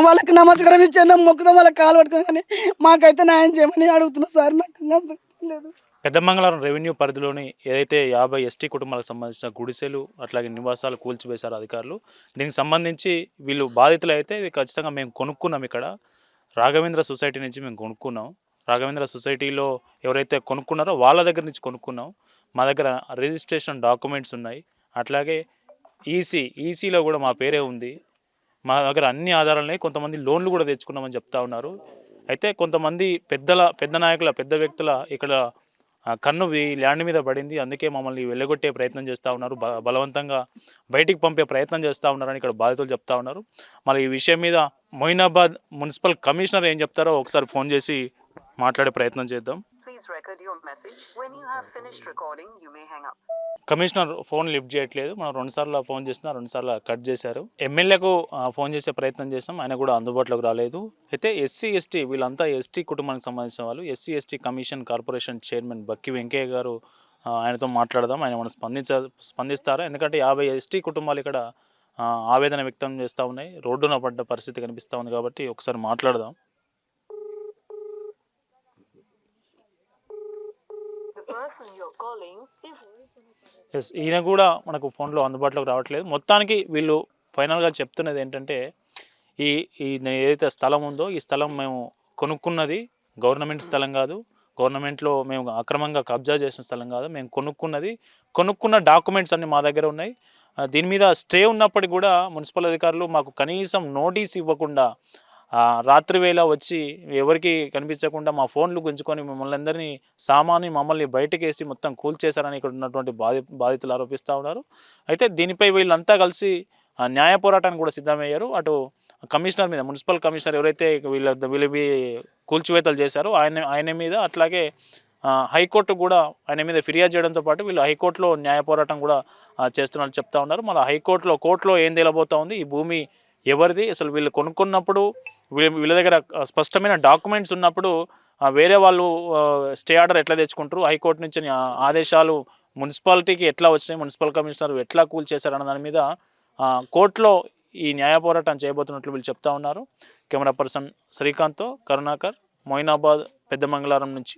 N: వాళ్ళకి నమస్కారం ఇచ్చాను, మొక్కుదాం, వాళ్ళకి కాలు పట్టుకుని, కానీ మాకైతే న్యాయం చేయమని అడుగుతున్నా సార్. నాకు లేదు.
J: పెద్దమంగళారం రెవెన్యూ పరిధిలోని ఏదైతే 50 ఎస్టీ కుటుంబాలకు సంబంధించిన గుడిసెలు అట్లాగే నివాసాలు కూల్చివేశారు అధికారులు, దీనికి సంబంధించి వీళ్ళు బాధితులు అయితే ఇది ఖచ్చితంగా మేము కొనుక్కున్నాం. ఇక్కడ రాఘవేంద్ర సొసైటీ నుంచి మేము కొనుక్కున్నాం. రాఘవేంద్ర సొసైటీలో ఎవరైతే కొనుక్కున్నారో వాళ్ళ దగ్గర నుంచి కొనుక్కున్నాం. మా దగ్గర రిజిస్ట్రేషన్ డాక్యుమెంట్స్ ఉన్నాయి. అట్లాగే ఈసీలో కూడా మా పేరే ఉంది. మా దగ్గర అన్ని ఆధారాలు. కొంతమంది లోన్లు కూడా తెచ్చుకున్నామని చెప్తా ఉన్నారు. అయితే కొంతమంది పెద్ద నాయకుల, పెద్ద వ్యక్తుల ఇక్కడ కన్ను ఈ ల్యాండ్ మీద పడింది. అందుకే మమ్మల్ని వెళ్ళగొట్టే ప్రయత్నం చేస్తూ ఉన్నారు, బలవంతంగా బయటికి పంపే ప్రయత్నం చేస్తూ ఉన్నారని ఇక్కడ బాధితులు చెప్తా ఉన్నారు. మరి ఈ విషయం మీద మొయినాబాద్ మున్సిపల్ కమిషనర్ ఏం చెప్తారో ఒకసారి ఫోన్ చేసి మాట్లాడే ప్రయత్నం చేద్దాం. కమిషనర్ ఫోన్ లిఫ్ట్ చేయట్లేదు. మనం 2 సార్లు ఫోన్ చేసినా 2 సార్లు కట్ చేశారు. ఎమ్మెల్యేకు ఫోన్ చేసే ప్రయత్నం చేసాం, ఆయన కూడా అందుబాటులోకి రాలేదు. అయితే ఎస్సీ వీళ్ళంతా ఎస్టీ కుటుంబానికి సంబంధించిన వాళ్ళు. ఎస్సీ కమిషన్ కార్పొరేషన్ చైర్మన్ బక్కి వెంకయ్య గారు, ఆయనతో మాట్లాడదాం. ఆయన మనం స్పందిస్తారా? ఎందుకంటే 50 ఎస్టీ కుటుంబాలు ఇక్కడ ఆవేదన వ్యక్తం చేస్తూ ఉన్నాయి. రోడ్డున పడ్డ పరిస్థితి కనిపిస్తూ ఉంది కాబట్టి ఒకసారి మాట్లాడదాం. ఈయన కూడా మనకు ఫోన్లో అందుబాటులోకి రావట్లేదు. మొత్తానికి వీళ్ళు ఫైనల్గా చెప్తున్నది ఏంటంటే, ఈ ఏదైతే స్థలం ఉందో ఈ స్థలం మేము కొనుక్కున్నది గవర్నమెంట్ స్థలం కాదు, గవర్నమెంట్లో మేము అక్రమంగా కబ్జా చేసిన స్థలం కాదు, మేము కొనుక్కున్న డాక్యుమెంట్స్ అన్నీ మా దగ్గర ఉన్నాయి. దీని మీద స్టే ఉన్నప్పటికీ కూడా మున్సిపల్ అధికారులు మాకు కనీసం నోటీస్ ఇవ్వకుండా రాత్రి వేళ వచ్చి ఎవరికి కనిపించకుండా మా ఫోన్లు గుంజుకొని మమ్మల్ని బయటకు వేసి మొత్తం కూల్చేశారని ఇక్కడ ఉన్నటువంటి బాధితులు ఆరోపిస్తూ ఉన్నారు. అయితే దీనిపై వీళ్ళంతా కలిసి న్యాయ పోరాటానికి కూడా సిద్ధమయ్యారు. అటు కమిషనర్ మీద, మున్సిపల్ కమిషనర్ ఎవరైతే వీళ్ళవి కూల్చివేతలు చేశారో ఆయన మీద, అట్లాగే హైకోర్టు కూడా ఆయన మీద ఫిర్యాదు చేయడంతో పాటు వీళ్ళు హైకోర్టులో న్యాయ పోరాటం కూడా చేస్తున్నట్టు చెప్తా ఉన్నారు. మళ్ళీ కోర్టులో ఏం తేలబోతా ఉంది, ఈ భూమి ఎవరిది, అసలు వీళ్ళు కొనుక్కున్నప్పుడు వీళ్ళ దగ్గర స్పష్టమైన డాక్యుమెంట్స్ ఉన్నప్పుడు వేరే వాళ్ళు స్టే ఆర్డర్ ఎట్లా తెచ్చుకుంటారు, హైకోర్టు నుంచి ఆదేశాలు మున్సిపాలిటీకి ఎట్లా వచ్చినాయి, మున్సిపల్ కమిషనర్ ఎట్లా కూల్చేశారన్న దాని మీద కోర్టులో ఈ న్యాయ పోరాటం చేయబోతున్నట్లు వీళ్ళు చెప్తా ఉన్నారు. కెమెరా పర్సన్ శ్రీకాంత్తో కరుణాకర్, మొయినాబాద్ పెద్దమంగళారం నుంచి.